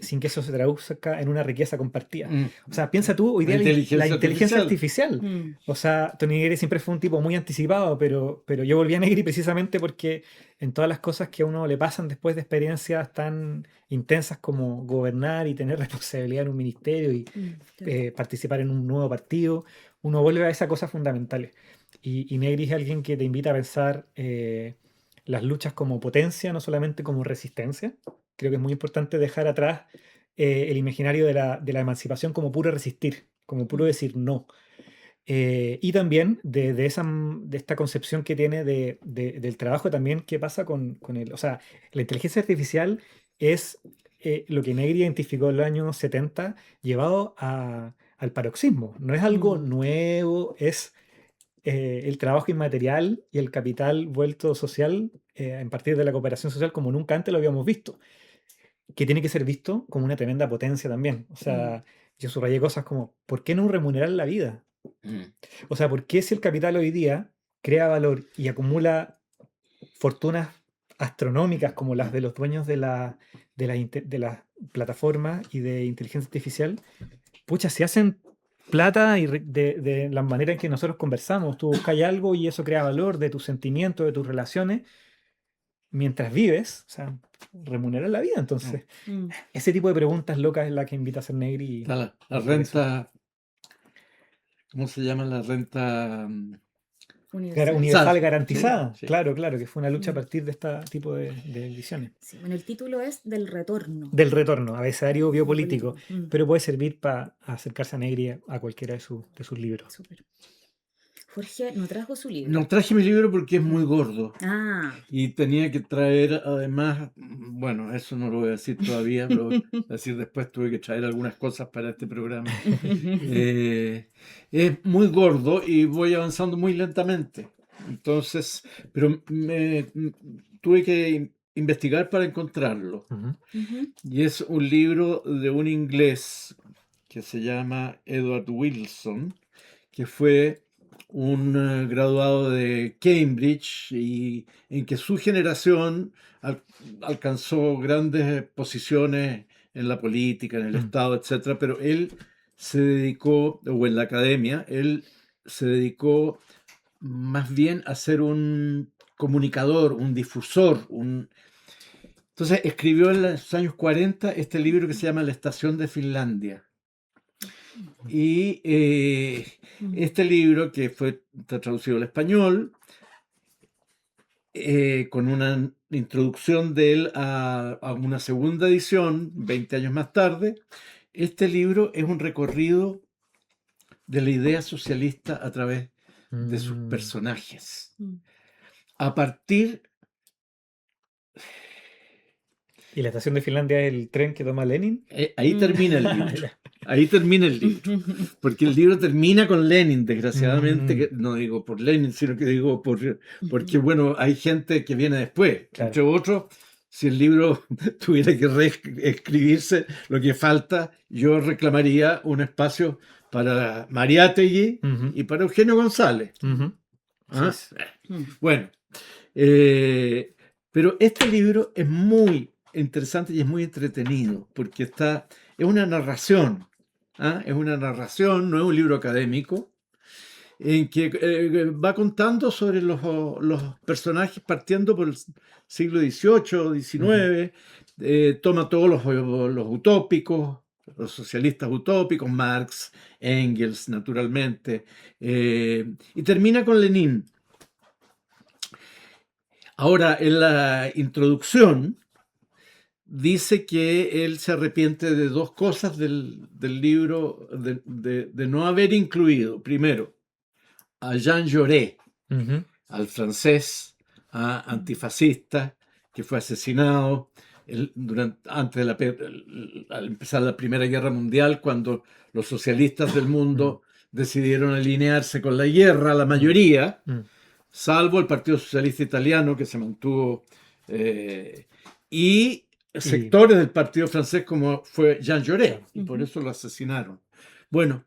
sin que eso se traduzca en una riqueza compartida. O sea, piensa tú, hoy La día la inteligencia inteligencia artificial. artificial. O sea, Tony Negri siempre fue un tipo muy anticipado, pero yo volví a Negri precisamente porque en todas las cosas que a uno le pasan después de experiencias tan intensas como gobernar y tener responsabilidad en un ministerio y participar en un nuevo partido, uno vuelve a esas cosas fundamentales. Y Negri es alguien que te invita a pensar las luchas como potencia, no solamente como resistencia. Creo que es muy importante dejar atrás el imaginario de la emancipación como puro resistir, como puro decir no. Y también de esta concepción que tiene del trabajo también, qué pasa con él. O sea, la inteligencia artificial es lo que Negri identificó en los años 70 llevado al paroxismo. No es algo nuevo, es el trabajo inmaterial y el capital vuelto social a partir de la cooperación social como nunca antes lo habíamos visto, que tiene que ser visto como una tremenda potencia también. O sea, yo subrayé cosas como, ¿por qué no remunerar la vida? O sea, ¿por qué si el capital hoy día crea valor y acumula fortunas astronómicas como las de los dueños de las plataformas y de inteligencia artificial, pucha, si hacen plata y de la manera en que nosotros conversamos, tú buscas algo y eso crea valor de tus sentimientos, de tus relaciones, mientras vives, o sea, remunerar la vida. Entonces, ese tipo de preguntas locas es la que invita a hacer Negri. Está la por eso. renta, ¿cómo se llama? La renta Universal garantizada. Sí. Claro, claro, que fue una lucha a partir de este tipo de visiones. Sí, bueno, el título es Del retorno. Del retorno, abecedario biopolítico, Biopolítico. pero puede servir para acercarse a Negri a cualquiera de sus libros. Súper. Jorge no trajo su libro. No traje mi libro porque es muy gordo. Ah, Y tenía que traer, además, bueno, eso no lo voy a decir todavía, lo voy a decir después, tuve que traer algunas cosas para este programa. Es muy gordo y voy avanzando muy lentamente. Entonces, pero tuve que investigar para encontrarlo. Y es un libro de un inglés que se llama Edward Wilson, que fue un graduado de Cambridge y en que su generación alcanzó grandes posiciones en la política, en el Estado, etc. Pero él se dedicó, o en la academia, él se dedicó más bien a ser un comunicador, un difusor. Entonces escribió en los años 40 este libro que se llama La Estación de Finlandia. Y este libro, que está traducido al español, con una introducción de él a una segunda edición, 20 años más tarde, este libro es un recorrido de la idea socialista a través de sus personajes. A partir... ¿Y la estación de Finlandia es el tren que toma Lenin? Ahí termina el libro. Ahí termina el libro. Porque el libro termina con Lenin, desgraciadamente. No digo por Lenin, sino que digo porque, bueno, hay gente que viene después. Claro. Entre otros, si el libro tuviera que reescribirse, lo que falta, yo reclamaría un espacio para Mariátegui y para Eugenio González. ¿Ah? Bueno, pero este libro es muy interesante y es muy entretenido porque es una narración, es una narración, no es un libro académico, en que va contando sobre los personajes partiendo por el siglo XVIII, XIX, toma todos los utópicos, los socialistas utópicos, Marx, Engels, naturalmente, y termina con Lenin. Ahora, en la introducción, dice que él se arrepiente de dos cosas del libro, de no haber incluido, primero, a Jean Jaurès, al francés antifascista, que fue asesinado antes de al empezar la Primera Guerra Mundial, cuando los socialistas del mundo decidieron alinearse con la guerra, la mayoría, salvo el Partido Socialista Italiano, que se mantuvo, y sectores del Partido Francés, como fue Jean Jaurès, y por eso lo asesinaron. Bueno,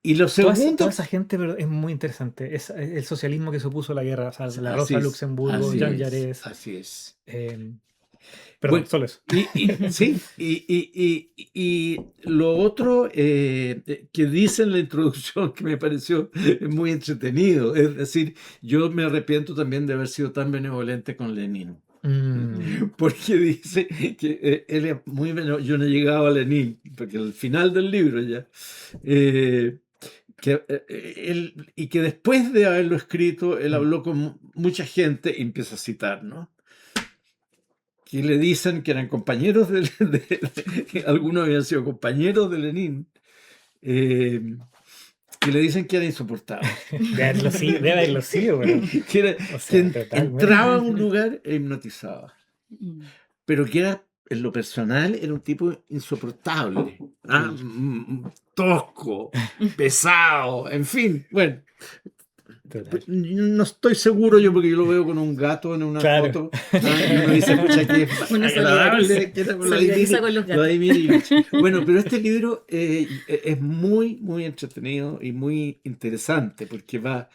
y lo segundo... Toda esa gente, pero es muy interesante. Es el socialismo que se opuso a la guerra. O sea, la Rosa Luxemburgo, Jean Jaurès. Así es. Perdón, Bueno, solo eso. Sí, y lo otro que dice en la introducción que me pareció muy entretenido, es decir, yo me arrepiento también de haber sido tan benevolente con Lenin. Porque dice que él es muy benevolente. Yo no he llegado a Lenin, porque al final del libro ya, y que después de haberlo escrito, él habló con mucha gente y empieza a citar, ¿no? Que le dicen que eran compañeros algunos habían sido compañeros de Lenin, que le dicen que era insoportable. Debe haberlo sido, bueno. que entraba a un lugar e hipnotizaba. Pero que era, en lo personal, era un tipo insoportable. Tosco, pesado, en fin, bueno. No estoy seguro yo, porque yo lo veo con un gato en una foto. Y uno dice, pucha, que es agradable. Solidariza con los gatos. Bueno, pero este libro es muy, muy entretenido y muy interesante, porque va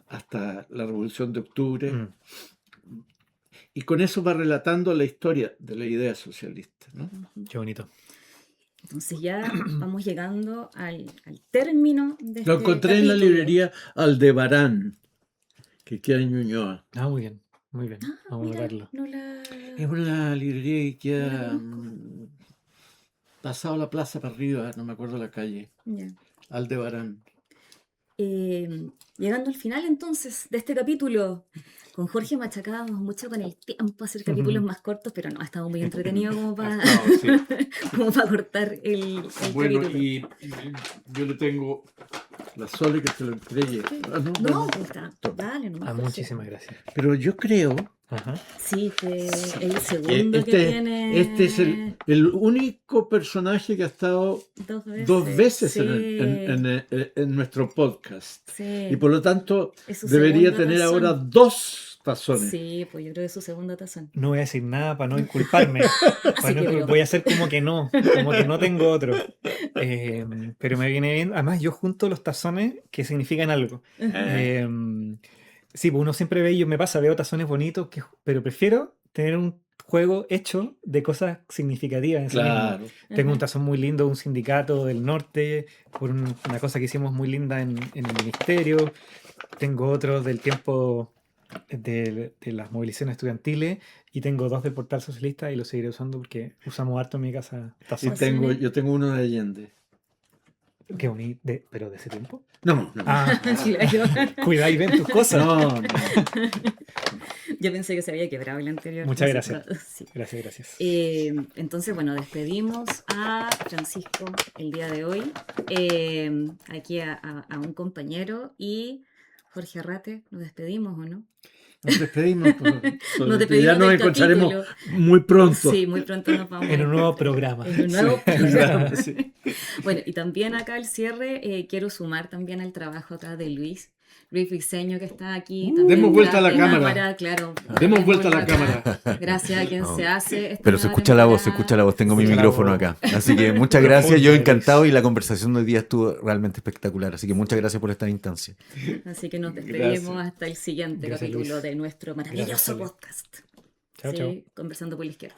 hasta la Revolución de Octubre. Y con eso va relatando la historia de la idea socialista, ¿no? Qué bonito. Entonces ya vamos llegando al término de este Lo encontré en la librería Aldebarán, que queda en Ñuñoa. Muy bien, muy bien. Vamos a verlo. Es una librería que queda pasado la plaza para arriba, no me acuerdo la calle. Aldebarán. Llegando al final entonces de este capítulo, con Jorge machacábamos mucho con el tiempo, hacer capítulos más cortos, pero no, ha estado muy entretenido como para cortar el bueno, capítulo. Y yo le tengo la Sole que te lo entregue. No, pues está, dale nomás. Muchísimas gracias. Pero yo creo... Sí, que el segundo que tiene... Este es el único personaje que ha estado dos veces en nuestro podcast. Sí. Y por lo tanto debería tener ahora 2 tazones. Sí, pues yo creo que es su segundo tazón. No voy a decir nada para no inculparme. Voy a hacer como que no tengo otro. Pero me viene bien. Además, yo junto los tazones que significan algo. Sí, pues uno siempre veo tazones bonitos, pero prefiero tener un juego hecho de cosas significativas en sí mismo. Tengo un tazón muy lindo de un sindicato del norte, por una cosa que hicimos muy linda en el ministerio. Tengo otros del tiempo de las movilizaciones estudiantiles y tengo 2 del portal socialista y los seguiré usando porque usamos harto en mi casa tazones. Yo tengo uno de Allende. Qué bonito. ¿Pero de ese tiempo? No. Cuidado y ven tus cosas. No. Yo pensé que se había quebrado el anterior. Muchas gracias. Sí. Gracias. Entonces, bueno, despedimos a Francisco el día de hoy. Aquí a un compañero y Jorge Arrate, ¿nos despedimos o no? Nos despedimos. Ya nos encontraremos muy pronto. Sí, muy pronto nos vamos. En un nuevo programa. En un nuevo programa. Sí. Bueno, y también acá al cierre quiero sumar también el trabajo acá de Luis Briceño, que está aquí. Demos vuelta a la cámara. Claro. Demos vuelta a la cámara. Gracias a quien se hace. Pero se escucha la voz, tengo mi micrófono acá. Así que muchas gracias, yo encantado y la conversación de hoy día estuvo realmente espectacular. Así que muchas gracias por esta instancia. Así que nos despedimos hasta el siguiente capítulo de nuestro maravilloso podcast. Chao. Conversando por la Izquierda.